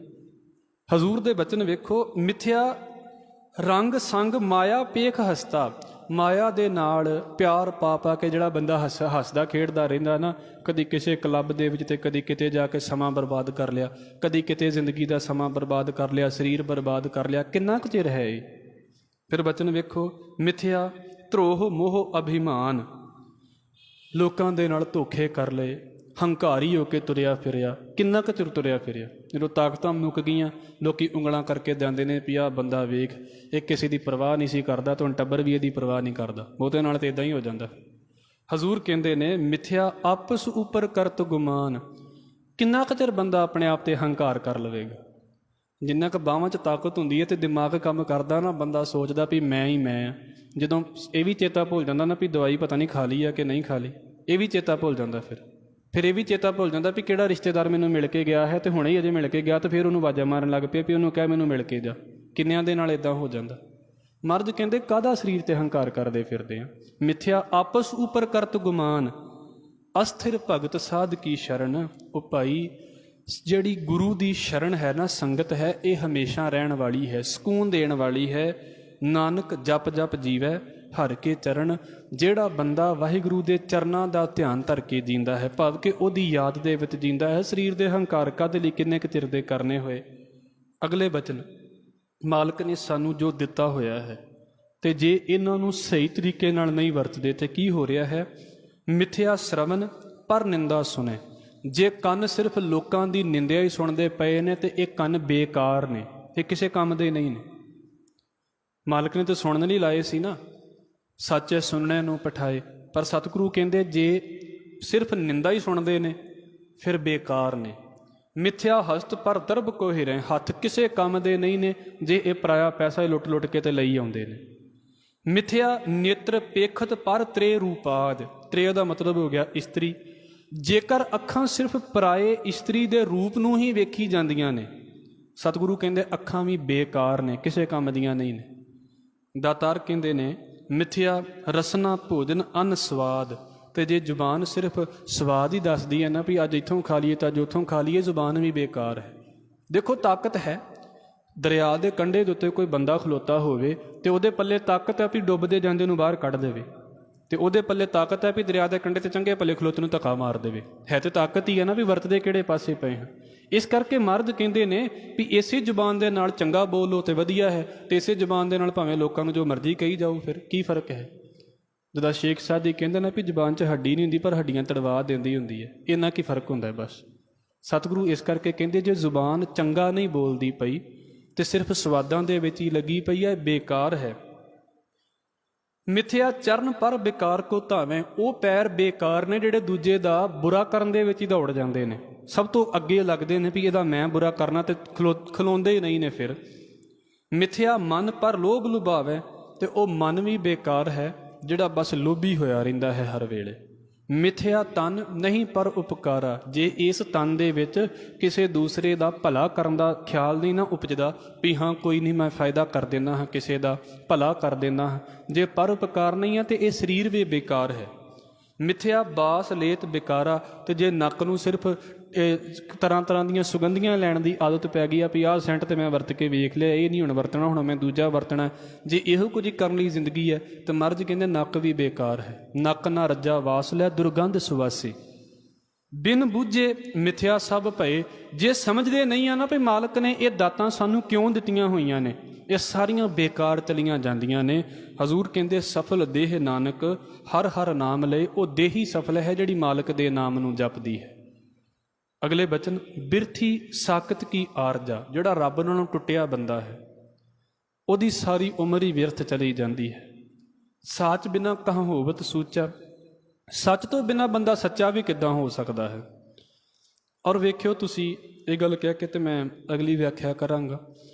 ਹਜ਼ੂਰ ਦੇ ਬਚਨ ਵੇਖੋ, ਮਿਥਿਆ ਰੰਗ ਸੰਗ ਮਾਇਆ ਪੇਖ ਹਸਤਾ। ਮਾਇਆ ਦੇ ਨਾਲ ਪਿਆਰ ਪਾ ਪਾ ਕੇ ਜਿਹੜਾ ਬੰਦਾ ਹੱਸਦਾ ਖੇਡਦਾ ਰਹਿੰਦਾ ਨਾ, ਕਦੀ ਕਿਸੇ ਕਲੱਬ ਦੇ ਵਿੱਚ ਅਤੇ ਕਦੀ ਕਿਤੇ ਜਾ ਕੇ ਸਮਾਂ ਬਰਬਾਦ ਕਰ ਲਿਆ, ਕਦੀ ਕਿਤੇ ਜ਼ਿੰਦਗੀ ਦਾ ਸਮਾਂ ਬਰਬਾਦ ਕਰ ਲਿਆ, ਸਰੀਰ ਬਰਬਾਦ ਕਰ ਲਿਆ, ਕਿੰਨਾ ਕੁ ਚਿਰ ਹੈ ਇਹ? ਫਿਰ ਬਚਨ ਵੇਖੋ, ਮਿਥਿਆ ਧਰੋਹ ਮੋਹ ਅਭਿਮਾਨ। ਲੋਕਾਂ ਦੇ ਨਾਲ ਧੋਖੇ ਕਰ ਲਏ, ਹੰਕਾਰੀ ਹੋ ਕੇ ਤੁਰਿਆ ਫਿਰਿਆ, ਕਿੰਨਾ ਕੁ ਚਿਰ ਤੁਰਿਆ ਫਿਰਿਆ? ਜਦੋਂ ਤਾਕਤਾਂ ਮੁੱਕ ਗਈਆਂ, ਲੋਕ ਉਂਗਲਾਂ ਕਰਕੇ ਜਾਂਦੇ ਨੇ ਵੀ ਆਹ ਬੰਦਾ ਵੇਖ, ਇਹ ਕਿਸੇ ਦੀ ਪਰਵਾਹ ਨਹੀਂ ਸੀ ਕਰਦਾ, ਤਾਂ ਹੁਣ ਟੱਬਰ ਵੀ ਇਹਦੀ ਪਰਵਾਹ ਨਹੀਂ ਕਰਦਾ। ਬਹੁਤੇ ਨਾਲ ਤਾਂ ਇੱਦਾਂ ਹੀ ਹੋ ਜਾਂਦਾ। ਹਜ਼ੂਰ ਕਹਿੰਦੇ ਨੇ ਮਿਥਿਆ ਆਪਸ ਉੱਪਰ ਕਰਤ ਗੁਮਾਨ। ਕਿੰਨਾ ਕੁ ਚਿਰ ਬੰਦਾ ਆਪਣੇ ਆਪ 'ਤੇ ਹੰਕਾਰ ਕਰ ਲਵੇਗਾ? ਜਿੰਨਾ ਕੁ ਬਾਹਾਂ 'ਚ ਤਾਕਤ ਹੁੰਦੀ ਹੈ ਅਤੇ ਦਿਮਾਗ ਕੰਮ ਕਰਦਾ ਨਾ, ਬੰਦਾ ਸੋਚਦਾ ਵੀ ਮੈਂ ਹੀ ਮੈਂ ਹਾਂ। ਜਦੋਂ ਇਹ ਵੀ ਚੇਤਾ ਭੁੱਲ ਜਾਂਦਾ ਨਾ ਵੀ ਦਵਾਈ ਪਤਾ ਨਹੀਂ ਖਾ ਲਈ ਆ ਕਿ ਨਹੀਂ ਖਾ ਲਈ, ਇਹ ਵੀ ਚੇਤਾ ਭੁੱਲ ਜਾਂਦਾ। ਫਿਰ ਇਹ ਵੀ ਚੇਤਾ ਭੁੱਲ ਜਾਂਦਾ ਵੀ ਕਿਹੜਾ ਰਿਸ਼ਤੇਦਾਰ ਮੈਨੂੰ ਮਿਲ ਕੇ ਗਿਆ ਹੈ, ਅਤੇ ਹੁਣੇ ਹੀ ਅਜੇ ਮਿਲ ਕੇ ਗਿਆ, ਅਤੇ ਫਿਰ ਉਹਨੂੰ ਆਵਾਜ਼ਾਂ ਮਾਰਨ ਲੱਗ ਪਿਆ ਵੀ ਉਹਨੂੰ ਕਹਿ ਮੈਨੂੰ ਮਿਲ ਕੇ ਜਾ। ਕਿੰਨਿਆਂ ਦੇ ਨਾਲ ਇੱਦਾਂ ਹੋ ਜਾਂਦਾ। ਮਰਦ ਕਹਿੰਦੇ ਕਾਹਦਾ ਸਰੀਰ 'ਤੇ ਹੰਕਾਰ ਕਰਦੇ ਫਿਰਦੇ ਆ? ਮਿਥਿਆ ਆਪਸ ਉੱਪਰ ਕਰਤ ਗੁਮਾਨ। ਅਸਥਿਰ ਭਗਤ ਸਾਧ ਕੀ ਸ਼ਰਨ। ਉਹ ਭਾਈ ਜਿਹੜੀ ਗੁਰੂ ਦੀ ਸ਼ਰਨ ਹੈ ਨਾ, ਸੰਗਤ ਹੈ, ਇਹ ਹਮੇਸ਼ਾ ਰਹਿਣ ਵਾਲੀ ਹੈ, ਸਕੂਨ ਦੇਣ ਵਾਲੀ ਹੈ। ਨਾਨਕ ਜਪ ਜਪ ਜੀਵੈ ਹਰ ਕੇ ਚਰਨ। ਜਿਹੜਾ ਬੰਦਾ ਵਾਹਿਗੁਰੂ ਦੇ ਚਰਨਾਂ ਦਾ ਧਿਆਨ ਧਰ ਕੇ ਜੀਂਦਾ ਹੈ, ਭਾਵ ਕਿ ਉਹਦੀ ਯਾਦ ਦੇ ਵਿੱਚ ਜੀਂਦਾ ਹੈ, ਸਰੀਰ ਦੇ ਹੰਕਾਰ ਕਾਹਦੇ ਲਈ ਕਿੰਨੇ ਕੁ ਚਿਰ ਦੇ ਕਰਨੇ ਹੋਏ। ਅਗਲੇ ਬਚਨ, ਮਾਲਕ ਨੇ ਸਾਨੂੰ ਜੋ ਦਿੱਤਾ ਹੋਇਆ ਹੈ, ਅਤੇ ਜੇ ਇਹਨਾਂ ਨੂੰ ਸਹੀ ਤਰੀਕੇ ਨਾਲ ਨਹੀਂ ਵਰਤਦੇ ਤਾਂ ਕੀ ਹੋ ਰਿਹਾ ਹੈ? ਮਿਥਿਆ ਸ਼ਰਵਨ ਪਰ ਨਿੰਦਾ ਸੁਣੇ। ਜੇ ਕੰਨ ਸਿਰਫ ਲੋਕਾਂ ਦੀ ਨਿੰਦਿਆ ਹੀ ਸੁਣਦੇ ਪਏ ਨੇ ਅਤੇ ਇਹ ਕੰਨ ਬੇਕਾਰ ਨੇ, ਇਹ ਕਿਸੇ ਕੰਮ ਦੇ ਨਹੀਂ ਨੇ। ਮਾਲਕ ਨੇ ਤਾਂ ਸੁਣਨ ਲਈ ਲਾਏ ਸੀ ਨਾ, ਸੱਚੇ ਸੁਣਨੇ ਨੂੰ ਪਠਾਏ। ਪਰ ਸਤਿਗੁਰੂ ਕਹਿੰਦੇ ਜੇ ਸਿਰਫ ਨਿੰਦਾ ਹੀ ਸੁਣਦੇ ਨੇ ਫਿਰ ਬੇਕਾਰ ਨੇ। ਮਿਥਿਆ ਹਸਤ ਪਰ ਦਰਬ ਕੋ ਹਿਰੇ। ਹੱਥ ਕਿਸੇ ਕੰਮ ਦੇ ਨਹੀਂ ਨੇ ਜੇ ਇਹ ਪਰਾਇਆ ਪੈਸਾ ਹੀ ਲੁੱਟ ਲੁੱਟ ਕੇ ਤੇ ਲਈ ਆਉਂਦੇ ਨੇ। ਮਿਥਿਆ ਨੇਤਰ ਪੇਖਤ ਪਰ ਤ੍ਰੇ ਰੂਪਾਦ। ਤ੍ਰੇ ਦਾ ਮਤਲਬ ਹੋ ਗਿਆ ਇਸਤਰੀ। ਜੇਕਰ ਅੱਖਾਂ ਸਿਰਫ ਪਰਾਏ ਇਸਤਰੀ ਦੇ ਰੂਪ ਨੂੰ ਹੀ ਵੇਖੀ ਜਾਂਦੀਆਂ ਨੇ, ਸਤਿਗੁਰੂ ਕਹਿੰਦੇ ਅੱਖਾਂ ਵੀ ਬੇਕਾਰ ਨੇ, ਕਿਸੇ ਕੰਮ ਦੀਆਂ ਨਹੀਂ ਨੇ। ਦਾਤਾਰ ਕਹਿੰਦੇ ਨੇ ਮਿਥਿਆ ਰਸਨਾ ਭੋਜਨ ਅੰਨ ਸਵਾਦ। ਅਤੇ ਜੇ ਜ਼ੁਬਾਨ ਸਿਰਫ ਸਵਾਦ ਹੀ ਦੱਸਦੀ ਹੈ ਨਾ ਵੀ ਅੱਜ ਇੱਥੋਂ ਖਾ ਲਈਏ ਤਾਂ ਅੱਜ ਉੱਥੋਂ ਖਾ ਲਈਏ, ਜ਼ੁਬਾਨ ਵੀ ਬੇਕਾਰ ਹੈ। ਦੇਖੋ ਤਾਕਤ ਹੈ, ਦਰਿਆ ਦੇ ਕੰਢੇ ਦੇ ਉੱਤੇ ਕੋਈ ਬੰਦਾ ਖਲੋਤਾ ਹੋਵੇ ਅਤੇ ਉਹਦੇ ਪੱਲੇ ਤਾਕਤ ਹੈ ਵੀ ਡੁੱਬਦੇ ਜਾਂਦੇ ਨੂੰ ਬਾਹਰ ਕੱਢ ਦੇਵੇ, ਅਤੇ ਉਹਦੇ ਪੱਲੇ ਤਾਕਤ ਹੈ ਵੀ ਦਰਿਆ ਦੇ ਕੰਢੇ 'ਤੇ ਚੰਗੇ ਪੱਲੇ ਖਲੋਤੇ ਨੂੰ ਧੱਕਾ ਮਾਰ ਦੇਵੇ। ਹੈ ਤਾਂ ਤਾਕਤ ਹੀ ਹੈ ਨਾ, ਵੀ ਵਰਤਦੇ ਕਿਹੜੇ ਪਾਸੇ ਪਏ ਹਾਂ। ਇਸ ਕਰਕੇ ਮਰਦ ਕਹਿੰਦੇ ਨੇ ਵੀ ਇਸੇ ਜ਼ੁਬਾਨ ਦੇ ਨਾਲ ਚੰਗਾ ਬੋਲੋ ਤੇ ਵਧੀਆ ਹੈ, ਅਤੇ ਇਸੇ ਜ਼ੁਬਾਨ ਦੇ ਨਾਲ ਭਾਵੇਂ ਲੋਕਾਂ ਨੂੰ ਜੋ ਮਰਜ਼ੀ ਕਹੀ ਜਾਓ, ਫਿਰ ਕੀ ਫਰਕ ਹੈ? ਜਿੱਦਾਂ ਸ਼ੇਖ ਸਾਦੀ ਕਹਿੰਦੇ ਨੇ ਵੀ ਜ਼ੁਬਾਨ 'ਚ ਹੱਡੀ ਨਹੀਂ ਹੁੰਦੀ ਪਰ ਹੱਡੀਆਂ ਤੜਵਾ ਦਿੰਦੀ ਹੁੰਦੀ ਹੈ, ਇੰਨਾ ਕੀ ਫਰਕ ਹੁੰਦਾ ਬਸ। ਸਤਿਗੁਰੂ ਇਸ ਕਰਕੇ ਕਹਿੰਦੇ ਜੇ ਜ਼ੁਬਾਨ ਚੰਗਾ ਨਹੀਂ ਬੋਲਦੀ ਪਈ ਅਤੇ ਸਿਰਫ ਸਵਾਦਾਂ ਦੇ ਵਿੱਚ ਹੀ ਲੱਗੀ ਪਈ ਹੈ, ਬੇਕਾਰ ਹੈ। ਮਿਥਿਆ ਚਰਨ ਪਰ ਬੇਕਾਰ ਕੋ ਧਾਵੇਂ। ਉਹ ਪੈਰ ਬੇਕਾਰ ਨੇ ਜਿਹੜੇ ਦੂਜੇ ਦਾ ਬੁਰਾ ਕਰਨ ਦੇ ਵਿੱਚ ਹੀ ਦੌੜ ਜਾਂਦੇ ਨੇ, ਸਭ ਤੋਂ ਅੱਗੇ ਲੱਗਦੇ ਨੇ ਵੀ ਇਹਦਾ ਮੈਂ ਬੁਰਾ ਕਰਨਾ, ਅਤੇ ਖਲੋਂਦੇ ਹੀ ਨਹੀਂ ਨੇ ਫਿਰ। ਮਿਥਿਆ ਮਨ ਪਰ ਲੋਭ ਲੁਭਾਵੇ। ਅਤੇ ਉਹ ਮਨ ਵੀ ਬੇਕਾਰ ਹੈ ਜਿਹੜਾ ਬਸ ਲੋਭੀ ਹੋਇਆ ਰਹਿੰਦਾ ਹੈ ਹਰ ਵੇਲੇ। ਮਿਥਿਆ ਤਨ ਨਹੀਂ ਪਰ ਉਪਕਾਰਾ। ਜੇ ਇਸ ਤਨ ਦੇ ਵਿੱਚ ਕਿਸੇ ਦੂਸਰੇ ਦਾ ਭਲਾ ਕਰਨ ਦਾ ਖਿਆਲ ਨਹੀਂ ਨਾ ਉਪਜਦਾ ਵੀ ਹਾਂ ਕੋਈ ਨਹੀਂ ਮੈਂ ਫਾਇਦਾ ਕਰ ਦਿੰਦਾ ਹਾਂ, ਕਿਸੇ ਦਾ ਭਲਾ ਕਰ ਦਿੰਦਾ ਹਾਂ, ਜੇ ਪਰ ਉਪਕਾਰ ਨਹੀਂ ਆ ਤੇ ਇਹ ਸਰੀਰ ਵੀ ਬੇਕਾਰ ਹੈ। ਮਿਥਿਆ ਬਾਸ ਲੇਤ ਬੇਕਾਰਾ। ਤੇ ਜੇ ਨੱਕ ਨੂੰ ਸਿਰਫ ਤਰ੍ਹਾਂ ਤਰ੍ਹਾਂ ਦੀਆਂ ਸੁਗੰਧੀਆਂ ਲੈਣ ਦੀ ਆਦਤ ਪੈ ਗਈ ਆ ਵੀ ਆਹ ਸੈਂਟ ਤੇ ਮੈਂ ਵਰਤ ਕੇ ਵੇਖ ਲਿਆ, ਇਹ ਨਹੀਂ ਹੁਣ ਵਰਤਣਾ, ਹੁਣ ਮੈਂ ਦੂਜਾ ਵਰਤਣਾ, ਜੇ ਇਹੋ ਕੁਝ ਕਰਨ ਲਈ ਜ਼ਿੰਦਗੀ ਹੈ ਤਾਂ ਮਹਾਰਾਜ ਕਹਿੰਦੇ ਨੱਕ ਵੀ ਬੇਕਾਰ ਹੈ। ਨੱਕ ਨਾ ਰੱਜਾ ਵਾਸ ਲੈ ਦੁਰਗੰਧ ਸੁਵਾਸੀ। ਬਿਨ ਬੂਝੇ ਮਿਥਿਆ ਸਭ ਭਏ। ਜੇ ਸਮਝਦੇ ਨਹੀਂ ਆ ਨਾ ਵੀ ਮਾਲਕ ਨੇ ਇਹ ਦਾਤਾਂ ਸਾਨੂੰ ਕਿਉਂ ਦਿੱਤੀਆਂ ਹੋਈਆਂ ਨੇ, ਇਹ ਸਾਰੀਆਂ ਬੇਕਾਰ ਚਲੀਆਂ ਜਾਂਦੀਆਂ ਨੇ। ਹਜ਼ੂਰ ਕਹਿੰਦੇ ਸਫਲ ਦੇਹ ਨਾਨਕ ਹਰ ਹਰ ਨਾਮ ਲਏ। ਉਹ ਦੇਹ ਹੀ ਸਫਲ ਹੈ ਜਿਹੜੀ ਮਾਲਕ ਦੇ ਨਾਮ ਨੂੰ ਜਪਦੀ ਹੈ। ਅਗਲੇ ਬਚਨ, ਬਿਰਥੀ ਸਾਕਤ ਕੀ ਆਰਜਾ। ਜਿਹੜਾ ਰੱਬ ਨਾਲੋਂ ਟੁੱਟਿਆ ਬੰਦਾ ਹੈ ਉਹਦੀ ਸਾਰੀ ਉਮਰ ਹੀ ਵਿਅਰਥ ਚਲੀ ਜਾਂਦੀ ਹੈ। ਸਾਚ ਬਿਨਾ ਕਹਾਂ ਹੋਵਤ ਸੂਚਾ। ਸੱਚ ਤੋਂ ਬਿਨਾ ਬੰਦਾ ਸੱਚਾ ਵੀ ਕਿੱਦਾਂ ਹੋ ਸਕਦਾ ਹੈ। ਔਰ ਵੇਖਿਓ ਤੁਸੀਂ ਇਹ ਗੱਲ ਕਹਿ ਕੇ ਤੇ ਮੈਂ ਅਗਲੀ ਵਿਆਖਿਆ ਕਰਾਂਗਾ।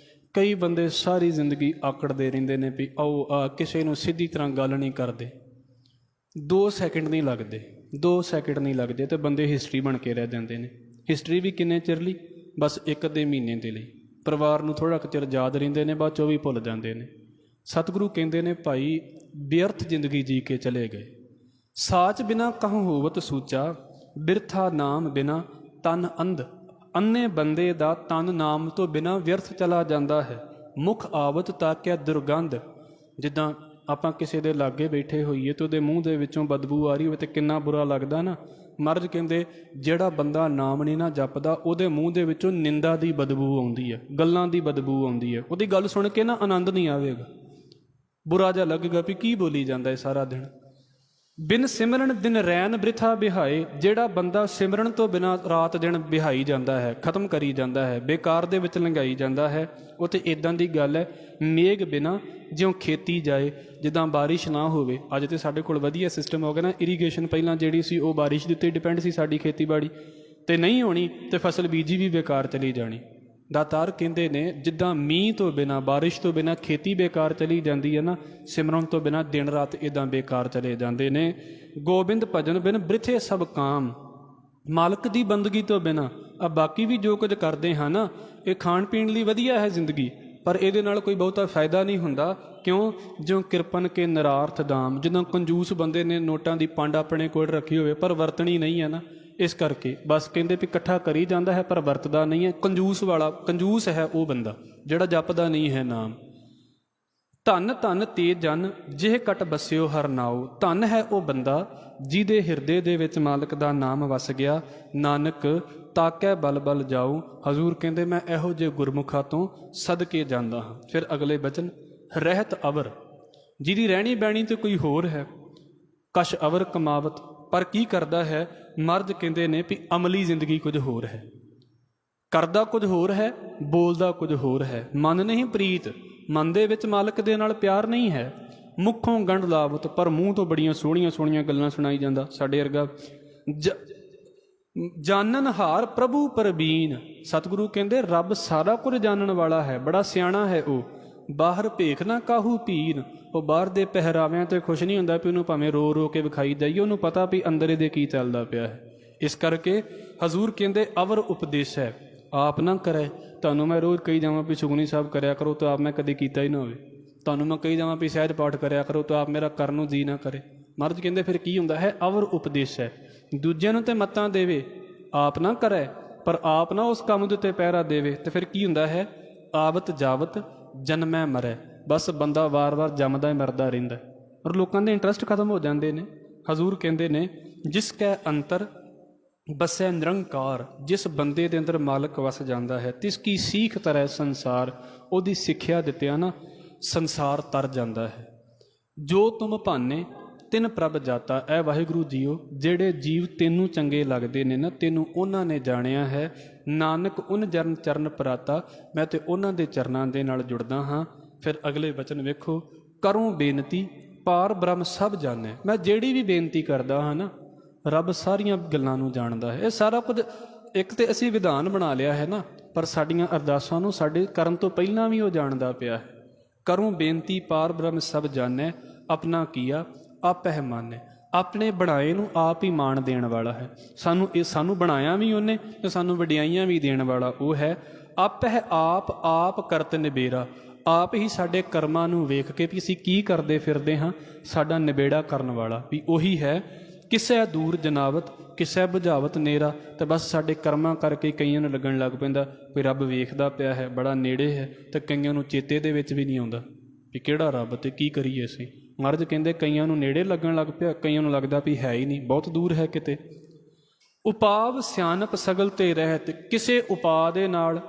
ਕਈ ਬੰਦੇ ਸਾਰੀ ਜ਼ਿੰਦਗੀ ਆਕੜਦੇ ਰਹਿੰਦੇ ਨੇ ਵੀ ਆਓ ਕਿਸੇ ਨੂੰ ਸਿੱਧੀ ਤਰ੍ਹਾਂ ਗੱਲ ਨਹੀਂ ਕਰਦੇ। 2 ਸੈਕਿੰਡ ਨਹੀਂ ਲੱਗਦੇ, 2 ਸੈਕਿੰਡ ਨਹੀਂ ਲੱਗਦੇ ਤੇ ਬੰਦੇ ਹਿਸਟਰੀ ਬਣ ਕੇ ਰਹਿ ਜਾਂਦੇ ਨੇ। ਹਿਸਟਰੀ ਵੀ ਕਿੰਨੇ ਚਿਰ ਲਈ? ਬਸ 1 ਮਹੀਨੇ ਦੇ ਲਈ। ਪਰਿਵਾਰ ਨੂੰ ਥੋੜ੍ਹਾ ਕੁ ਚਿਰ ਯਾਦ ਰਹਿੰਦੇ ਨੇ, ਬਾਅਦ 'ਚੋਂ ਵੀ ਭੁੱਲ ਜਾਂਦੇ ਨੇ। ਸਤਿਗੁਰੂ ਕਹਿੰਦੇ ਨੇ ਭਾਈ ਵਿਅਰਥ ਜ਼ਿੰਦਗੀ ਜੀ ਕੇ ਚਲੇ ਗਏ। ਸਾਚ ਬਿਨਾ ਕਹਾਂ ਹੋਵਤ ਸੂਚਾ। ਬਿਰਥਾ ਨਾਮ ਬਿਨਾ ਤਨ ਅੰਧ। ਅੰਨੇ ਬੰਦੇ ਦਾ ਤਨ ਨਾਮ ਤੋਂ ਬਿਨਾਂ ਵਿਅਰਥ ਚਲਾ ਜਾਂਦਾ ਹੈ। ਮੁਖ ਆਵਤ ਤਾਕਿਆ ਦੁਰਗੰਧ। ਜਿੱਦਾਂ ਆਪਾਂ ਕਿਸੇ ਦੇ ਲਾਗੇ ਬੈਠੇ ਹੋਈਏ ਤੇ ਉਹਦੇ ਮੂੰਹ ਦੇ ਵਿੱਚੋਂ ਬਦਬੂ ਆ ਰਹੀ ਹੋਵੇ ਤੇ ਕਿੰਨਾ ਬੁਰਾ ਲੱਗਦਾ ਨਾ। ਮਹਾਰਾਜ ਕਹਿੰਦੇ ਜਿਹੜਾ ਬੰਦਾ ਨਾਮ ਨਹੀਂ ਨਾ ਜਪਦਾ ਉਹਦੇ ਮੂੰਹ ਦੇ ਵਿੱਚੋਂ ਨਿੰਦਾ ਦੀ ਬਦਬੂ ਆਉਂਦੀ ਹੈ, ਗੱਲਾਂ ਦੀ ਬਦਬੂ ਆਉਂਦੀ ਹੈ। ਉਹਦੀ ਗੱਲ ਸੁਣ ਕੇ ਨਾ ਆਨੰਦ ਨਹੀਂ ਆਵੇਗਾ, ਬੁਰਾ ਜਿਹਾ ਲੱਗੇਗਾ ਵੀ ਕੀ ਬੋਲੀ ਜਾਂਦਾ ਹੈ ਸਾਰਾ ਦਿਨ। ਬਿਨ ਸਿਮਰਨ ਦਿਨ ਰੈਨ ਬ੍ਰਿਥਾ ਬਿਹਾਏ। ਜਿਹੜਾ ਬੰਦਾ ਸਿਮਰਨ ਤੋਂ ਬਿਨਾਂ ਰਾਤ ਦਿਨ ਬਿਹਾਈ ਜਾਂਦਾ ਹੈ, ਖਤਮ ਕਰੀ ਜਾਂਦਾ ਹੈ, ਬੇਕਾਰ ਦੇ ਵਿੱਚ ਲੰਘਾਈ ਜਾਂਦਾ ਹੈ, ਉਹ ਤਾਂ ਇੱਦਾਂ ਦੀ ਗੱਲ ਹੈ ਮੇਘ ਬਿਨਾਂ ਜਿਉਂ ਖੇਤੀ ਜਾਏ। ਜਿੱਦਾਂ ਬਾਰਿਸ਼ ਨਾ ਹੋਵੇ, ਅੱਜ ਤਾਂ ਸਾਡੇ ਕੋਲ ਵਧੀਆ ਸਿਸਟਮ ਹੋ ਗਿਆ ਨਾ ਇਰੀਗੇਸ਼ਨ। ਪਹਿਲਾਂ ਜਿਹੜੀ ਸੀ ਉਹ ਬਾਰਿਸ਼ ਦੇ ਉੱਤੇ ਡਿਪੈਂਡ ਸੀ ਸਾਡੀ ਖੇਤੀਬਾੜੀ, ਤੇ ਨਹੀਂ ਹੋਣੀ ਤੇ ਫਸਲ ਬੀਜੀ ਵੀ ਬੇਕਾਰ ਚਲੀ ਜਾਣੀ। ਦਾਤਾਰ ਕਹਿੰਦੇ ਨੇ ਜਿੱਦਾਂ ਮੀਂਹ ਤੋਂ ਬਿਨਾਂ, ਬਾਰਿਸ਼ ਤੋਂ ਬਿਨਾਂ ਖੇਤੀ ਬੇਕਾਰ ਚਲੀ ਜਾਂਦੀ ਹੈ ਨਾ, ਸਿਮਰਨ ਤੋਂ ਬਿਨਾਂ ਦਿਨ ਰਾਤ ਇੱਦਾਂ ਬੇਕਾਰ ਚਲੇ ਜਾਂਦੇ ਨੇ। ਗੋਬਿੰਦ ਭਜਨ ਬਿਨ ਬ੍ਰਿਥੇ ਸਭ ਕਾਮ। ਮਾਲਕ ਦੀ ਬੰਦਗੀ ਤੋਂ ਬਿਨਾਂ ਆ ਬਾਕੀ ਵੀ ਜੋ ਕੁਝ ਕਰਦੇ ਹਾਂ ਨਾ, ਇਹ ਖਾਣ ਪੀਣ ਲਈ ਵਧੀਆ ਹੈ ਜ਼ਿੰਦਗੀ, ਪਰ ਇਹਦੇ ਨਾਲ ਕੋਈ ਬਹੁਤਾ ਫਾਇਦਾ ਨਹੀਂ ਹੁੰਦਾ। ਕਿਉਂ? ਜਿਉਂ ਕਿਰਪਨ ਕੇ ਨਰਾਰਥ ਦਾਮ। ਜਦੋਂ ਕੰਜੂਸ ਬੰਦੇ ਨੇ ਨੋਟਾਂ ਦੀ ਪੰਡ ਆਪਣੇ ਕੋਲ ਰੱਖੀ ਹੋਵੇ ਪਰ ਵਰਤਣੀ ਨਹੀਂ ਹੈ ਨਾ, ਇਸ ਕਰਕੇ ਬਸ ਕਹਿੰਦੇ ਵੀ ਇਕੱਠਾ ਕਰੀ ਜਾਂਦਾ ਹੈ ਪਰ ਵਰਤਦਾ ਨਹੀਂ ਹੈ। ਕੰਜੂਸ ਵਾਲਾ ਕੰਜੂਸ ਹੈ ਉਹ ਬੰਦਾ ਜਿਹੜਾ ਜਪਦਾ ਨਹੀਂ ਹੈ ਨਾਮ। ਧਨ ਧਨ ਤੇ ਜਨ ਜਿਹ ਕਟ ਬਸਿਓ ਹਰ ਨਾਉ। ਧਨ ਹੈ ਉਹ ਬੰਦਾ ਜਿਹਦੇ ਹਿਰਦੇ ਦੇ ਵਿੱਚ ਮਾਲਕ ਦਾ ਨਾਮ ਵਸ ਗਿਆ। ਨਾਨਕ ਤਾਕੈ ਬਲ ਬਲ ਜਾਊ। ਹਜ਼ੂਰ ਕਹਿੰਦੇ ਮੈਂ ਇਹੋ ਜਿਹੇ ਗੁਰਮੁਖਾਂ ਤੋਂ ਸਦਕੇ ਜਾਂਦਾ ਹਾਂ। ਫਿਰ ਅਗਲੇ ਬਚਨ, ਰਹਿਤ ਅਵਰ। ਜਿਹਦੀ ਰਹਿਣੀ ਬਹਿਣੀ ਤੇ ਕੋਈ ਹੋਰ ਹੈ। ਕਸ਼ ਅਵਰ ਕਮਾਵਤ। ਪਰ ਕੀ ਕਰਦਾ ਹੈ? ਮਰਦ ਕਹਿੰਦੇ ਨੇ ਵੀ ਅਮਲੀ ਜ਼ਿੰਦਗੀ ਕੁਝ ਹੋਰ ਹੈ, ਕਰਦਾ ਕੁਝ ਹੋਰ ਹੈ, ਬੋਲਦਾ ਕੁਝ ਹੋਰ ਹੈ। ਮਨ ਨਹੀਂ ਪ੍ਰੀਤ, ਮਨ ਦੇ ਵਿੱਚ ਮਾਲਕ ਦੇ ਨਾਲ ਪਿਆਰ ਨਹੀਂ ਹੈ। ਮੁੱਖੋਂ ਗੰਢ ਲਾਵਤ, ਪਰ ਮੂੰਹ ਤੋਂ ਬੜੀਆਂ ਸੋਹਣੀਆਂ ਸੋਹਣੀਆਂ ਗੱਲਾਂ ਸੁਣਾਈ ਜਾਂਦਾ ਸਾਡੇ ਵਰਗਾ। ਜਾਣਨ ਹਾਰ ਪ੍ਰਭੂ ਪਰਬੀਨ। ਸਤਿਗੁਰੂ ਕਹਿੰਦੇ ਰੱਬ ਸਾਰਾ ਕੁਝ ਜਾਣਨ ਵਾਲਾ ਹੈ, ਬੜਾ ਸਿਆਣਾ ਹੈ ਉਹ। ਬਾਹਰ ਭੇਖ ਨਾ ਕਾਹੂ ਪੀਨ। ਉਹ ਬਾਹਰ ਦੇ ਪਹਿਰਾਵਿਆਂ ਤੇ ਖੁਸ਼ ਨਹੀਂ ਹੁੰਦਾ ਵੀ ਉਹਨੂੰ ਭਾਵੇਂ ਰੋ ਰੋ ਕੇ ਵਿਖਾਈ ਜਾਈਏ, ਉਹਨੂੰ ਪਤਾ ਵੀ ਅੰਦਰ ਇਹਦੇ ਕੀ ਚੱਲਦਾ ਪਿਆ ਹੈ। ਇਸ ਕਰਕੇ ਹਜ਼ੂਰ ਕਹਿੰਦੇ ਅਵਰ ਉਪਦੇਸ਼ ਹੈ ਆਪ ਨਾ ਕਰੇ। ਤੁਹਾਨੂੰ ਮੈਂ ਰੋਜ਼ ਕਹੀ ਜਾਵਾਂ ਵੀ ਸੁਖਮਨੀ ਸਾਹਿਬ ਕਰਿਆ ਕਰੋ ਤਾਂ ਆਪ ਮੈਂ ਕਦੇ ਕੀਤਾ ਹੀ ਨਾ ਹੋਵੇ। ਤੁਹਾਨੂੰ ਮੈਂ ਕਹੀ ਜਾਵਾਂ ਵੀ ਸਹਿਜ ਪਾਠ ਕਰਿਆ ਕਰੋ ਤਾਂ ਆਪ ਮੇਰਾ ਕਰਨ ਨੂੰ ਜੀ ਨਾ ਕਰੇ। ਮਹਾਰਾਜ ਕਹਿੰਦੇ ਫਿਰ ਕੀ ਹੁੰਦਾ ਹੈ? ਅਵਰ ਉਪਦੇਸ਼ ਹੈ। ਦੂਜਿਆਂ ਨੂੰ ਤੇ ਮੱਤਾਂ ਦੇਵੇ, ਆਪ ਨਾ ਕਰੇ, ਪਰ ਆਪ ਨਾ ਉਸ ਕੰਮ ਦੇ ਉੱਤੇ ਪਹਿਰਾ ਦੇਵੇ। ਤੇ ਫਿਰ ਕੀ ਹੁੰਦਾ ਹੈ? ਆਵਤ ਜਾਵਤ ਜਨਮੈ ਮਰੈ। ਬਸ ਬੰਦਾ ਵਾਰ-ਵਾਰ ਜੰਮਦਾ ਹੀ ਮਰਦਾ ਰਹਿੰਦਾ ਔਰ ਲੋਕਾਂ ਦੇ ਇੰਟਰਸਟ ਖਤਮ ਹੋ ਜਾਂਦੇ ਨੇ। ਹਜ਼ੂਰ ਕਹਿੰਦੇ ਨੇ ਜਿਸ ਕੈ ਅੰਤਰ ਬਸੈ ਨਿਰੰਕਾਰ। ਜਿਸ ਬੰਦੇ ਦੇ ਅੰਦਰ ਮਾਲਕ ਵਸ ਜਾਂਦਾ ਹੈ, ਤਿਸ ਕੀ ਸੀਖ ਤਰੈ ਸੰਸਾਰ। ਉਹਦੀ ਸਿੱਖਿਆ ਦਿੱਤਿਆਂ ਨਾ ਸੰਸਾਰ ਤਰ ਜਾਂਦਾ ਹੈ। ਜੋ ਤੁਮ ਭਾਨੇ ਤਿਨ ਪ੍ਰਭ ਜਾਤਾ। ਇਹ ਵਾਹਿਗੁਰੂ ਜੀਓ ਜਿਹੜੇ ਜੀਵ ਤੈਨੂੰ ਚੰਗੇ ਲੱਗਦੇ ਨੇ ਨਾ, ਤੈਨੂੰ ਉਹਨਾਂ ਨੇ ਜਾਣਿਆ ਹੈ। ਨਾਨਕ ਉਨ ਜਰਨ ਚਰਨ ਪਰਾਤਾ। ਮੈਂ ਤੇ ਉਹਨਾਂ ਦੇ ਚਰਨਾਂ ਦੇ ਨਾਲ ਜੁੜਦਾ ਹਾਂ। ਫਿਰ ਅਗਲੇ ਵਚਨ ਵੇਖੋ, ਕਰੂੰ ਬੇਨਤੀ ਪਾਰ ਬ੍ਰਹਮ ਸਭ ਜਾਣੈ। ਮੈਂ ਜਿਹੜੀ ਵੀ ਬੇਨਤੀ ਕਰਦਾ ਹਾਂ ਨਾ, ਰੱਬ ਸਾਰੀਆਂ ਗੱਲਾਂ ਨੂੰ ਜਾਣਦਾ ਹੈ। ਇਹ ਸਾਰਾ ਕੁਝ ਇੱਕ ਤੇ ਅਸੀਂ ਵਿਧਾਨ ਬਣਾ ਲਿਆ ਹੈ ਨਾ, ਪਰ ਸਾਡੀਆਂ ਅਰਦਾਸਾਂ ਨੂੰ ਸਾਡੇ ਕਰਨ ਤੋਂ ਪਹਿਲਾਂ ਵੀ ਉਹ ਜਾਣਦਾ ਪਿਆ ਹੈ। ਕਰੂੰ ਬੇਨਤੀ ਪਾਰ ਬ੍ਰਹਮ ਸਭ ਜਾਣੈ, ਆਪਣਾ ਕੀਆ ਆਪਹਿ ਮਾਨੈ। ਆਪਣੇ ਬਣਾਏ ਨੂੰ ਆਪ ਹੀ ਮਾਣ ਦੇਣ ਵਾਲਾ ਹੈ। ਸਾਨੂੰ ਬਣਾਇਆ ਵੀ ਉਹਨੇ ਤੇ ਸਾਨੂੰ ਵਡਿਆਈਆਂ ਵੀ ਦੇਣ ਵਾਲਾ ਉਹ ਹੈ। ਆਪਹਿ ਆਪ ਕਰਤ ਨਿਬੇਰਾ, ਆਪ ਹੀ ਸਾਡੇ ਕਰਮਾਂ ਨੂੰ ਵੇਖ ਕੇ ਵੀ ਅਸੀਂ ਕੀ ਕਰਦੇ ਫਿਰਦੇ ਹਾਂ, ਸਾਡਾ ਨਿਬੇੜਾ ਕਰਨ ਵਾਲਾ ਵੀ ਉਹੀ ਹੈ। ਕਿਸੇ ਦੂਰ ਜਨਾਵਤ ਕਿਸੇ ਬੁਝਾਵਤ ਨੇਰਾ, ਤੇ ਬਸ ਸਾਡੇ ਕਰਮਾਂ ਕਰਕੇ ਕਈਆਂ ਨੂੰ ਲੱਗਣ ਲੱਗ ਪੈਂਦਾ ਕੋਈ ਰੱਬ ਵੇਖਦਾ ਪਿਆ ਹੈ, ਬੜਾ ਨੇੜੇ ਹੈ, ਤੇ ਕਈਆਂ ਨੂੰ ਚੇਤੇ ਦੇ ਵਿੱਚ ਵੀ ਨਹੀਂ ਆਉਂਦਾ ਵੀ ਕਿਹੜਾ ਰੱਬ ਤੇ ਕੀ ਕਰੀਏ ਅਸੀਂ। ਮਹਾਰਾਜ ਕਹਿੰਦੇ ਕਈਆਂ ਨੂੰ ਨੇੜੇ ਲੱਗਣ ਲੱਗ ਪਿਆ, ਕਈਆਂ ਨੂੰ ਲੱਗਦਾ ਵੀ ਹੈ ਹੀ ਨਹੀਂ, ਬਹੁਤ ਦੂਰ ਹੈ ਕਿਤੇ। ਉਪਾਵ ਸਿਆਣਪ ਸਗਲ ਤੇ ਰਹਿਤ, ਕਿਸੇ ਉਪਾਅ ਦੇ ਨਾਲ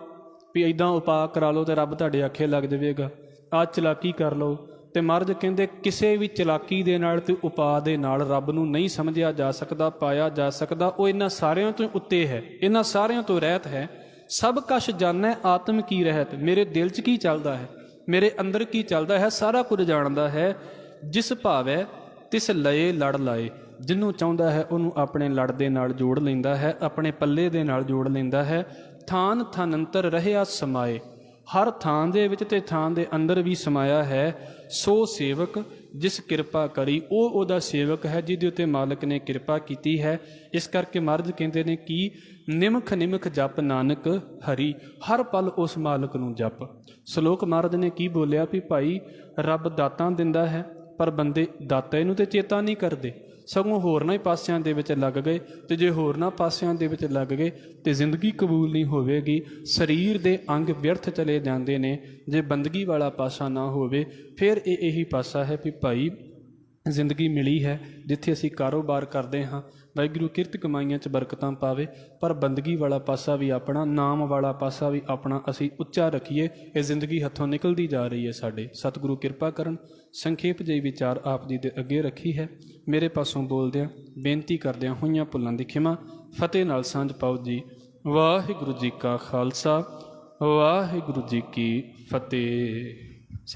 ਵੀ ਇੱਦਾਂ ਉਪਾਅ ਕਰਾ ਲਓ ਤੇ ਰੱਬ ਤੁਹਾਡੇ ਆਖੇ ਲੱਗ ਜਾਵੇਗਾ, ਆਹ ਚਲਾਕੀ ਕਰ ਲਓ। ਤੇ ਮਹਾਰਾਜ ਕਹਿੰਦੇ ਕਿਸੇ ਵੀ ਚਲਾਕੀ ਦੇ ਨਾਲ ਤੇ ਉਪਾਅ ਦੇ ਨਾਲ ਰੱਬ ਨੂੰ ਨਹੀਂ ਸਮਝਿਆ ਜਾ ਸਕਦਾ, ਪਾਇਆ ਜਾ ਸਕਦਾ। ਉਹ ਇਹਨਾਂ ਸਾਰਿਆਂ ਤੋਂ ਉੱਤੇ ਹੈ, ਇਹਨਾਂ ਸਾਰਿਆਂ ਤੋਂ ਰਹਿਤ ਹੈ। ਸਭ ਕਛ ਜਾਣੈ ਆਤਮ ਕੀ ਰਹਿਤ, ਮੇਰੇ ਦਿਲ 'ਚ ਕੀ ਚੱਲਦਾ ਹੈ, ਮੇਰੇ ਅੰਦਰ ਕੀ ਚੱਲਦਾ ਹੈ, ਸਾਰਾ ਕੁਝ ਜਾਣਦਾ ਹੈ। ਜਿਸ ਭਾਵੈ ਤਿਸ ਲਏ ਲੜ ਲਾਏ, ਜਿਹਨੂੰ ਚਾਹੁੰਦਾ ਹੈ ਉਹਨੂੰ ਆਪਣੇ ਲੜ ਦੇ ਨਾਲ ਜੋੜ ਲੈਂਦਾ ਹੈ, ਆਪਣੇ ਪੱਲੇ ਦੇ ਨਾਲ ਜੋੜ ਲੈਂਦਾ ਹੈ। ਥਾਨ ਥਾਨੰਤਰ ਰਹਿਆ ਸਮਾਏ, ਹਰ ਥਾਂ ਦੇ ਵਿੱਚ ਤੇ ਥਾਂ ਦੇ ਅੰਦਰ ਵੀ ਸਮਾਇਆ ਹੈ। ਸੋ ਸੇਵਕ ਜਿਸ ਕਿਰਪਾ ਕਰੀ, ਉਹ ਉਹਦਾ ਸੇਵਕ ਹੈ ਜਿਹਦੇ ਉੱਤੇ ਮਾਲਕ ਨੇ ਕਿਰਪਾ ਕੀਤੀ ਹੈ। ਇਸ ਕਰਕੇ ਮਹਾਰਾਜ ਕਹਿੰਦੇ ਨੇ ਕਿ ਨਿਮਖ ਨਿਮਖ ਜਪ ਨਾਨਕ ਹਰੀ, ਹਰ ਪਲ ਉਸ ਮਾਲਕ ਨੂੰ ਜਪ। ਸ਼ਲੋਕ ਮਹਾਰਾਜ ਨੇ ਕੀ ਬੋਲਿਆ ਵੀ ਭਾਈ ਰੱਬ ਦਾਤਾਂ ਦਿੰਦਾ ਹੈ, ਪਰ ਬੰਦੇ ਦਾਤੇ ਨੂੰ ਤੇ ਚੇਤਾ ਨਹੀਂ ਕਰਦੇ, ਸਗੋਂ ਹੋਰਨਾਂ ਹੀ ਪਾਸਿਆਂ ਦੇ ਵਿੱਚ ਲੱਗ ਗਏ। ਤੇ ਜੇ ਹੋਰਨਾਂ ਪਾਸਿਆਂ ਦੇ ਵਿੱਚ ਲੱਗ ਗਏ ਤੇ ਜ਼ਿੰਦਗੀ ਕਬੂਲ ਨਹੀਂ ਹੋਵੇਗੀ, ਸਰੀਰ ਦੇ ਅੰਗ ਵਿਅਰਥ ਚਲੇ ਜਾਂਦੇ ਨੇ। ਜੇ ਬੰਦਗੀ ਵਾਲਾ ਪਾਸਾ ਨਾ ਹੋਵੇ ਫਿਰ ਇਹੀ ਪਾਸਾ ਹੈ ਵੀ ਭਾਈ ਜ਼ਿੰਦਗੀ ਮਿਲੀ ਹੈ ਜਿੱਥੇ ਅਸੀਂ ਕਾਰੋਬਾਰ ਕਰਦੇ ਹਾਂ, ਵਾਹਿਗੁਰੂ ਕਿਰਤ ਕਮਾਈਆਂ 'ਚ ਬਰਕਤਾਂ ਪਾਵੇ, ਪਰ ਬੰਦਗੀ ਵਾਲਾ ਪਾਸਾ ਵੀ ਆਪਣਾ, ਨਾਮ ਵਾਲਾ ਪਾਸਾ ਵੀ ਆਪਣਾ ਅਸੀਂ ਉੱਚਾ ਰੱਖੀਏ। ਇਹ ਜ਼ਿੰਦਗੀ ਹੱਥੋਂ ਨਿਕਲਦੀ ਜਾ ਰਹੀ ਹੈ ਸਾਡੇ। ਸਤਿਗੁਰੂ ਕਿਰਪਾ ਕਰਨ। ਸੰਖੇਪ ਜਿਹੀ ਵਿਚਾਰ ਆਪ ਜੀ ਦੇ ਅੱਗੇ ਰੱਖੀ ਹੈ। ਮੇਰੇ ਪਾਸੋਂ ਬੋਲਦਿਆਂ ਬੇਨਤੀ ਕਰਦਿਆਂ ਹੋਈਆਂ ਭੁੱਲਾਂ ਦੀ ਖਿਮਾ। ਫਤਿਹ ਨਾਲ ਸਾਂਝ ਪਾਓ ਜੀ। ਵਾਹਿਗੁਰੂ ਜੀ ਕਾ ਖਾਲਸਾ, ਵਾਹਿਗੁਰੂ ਜੀ ਕੀ ਫਤਿਹ।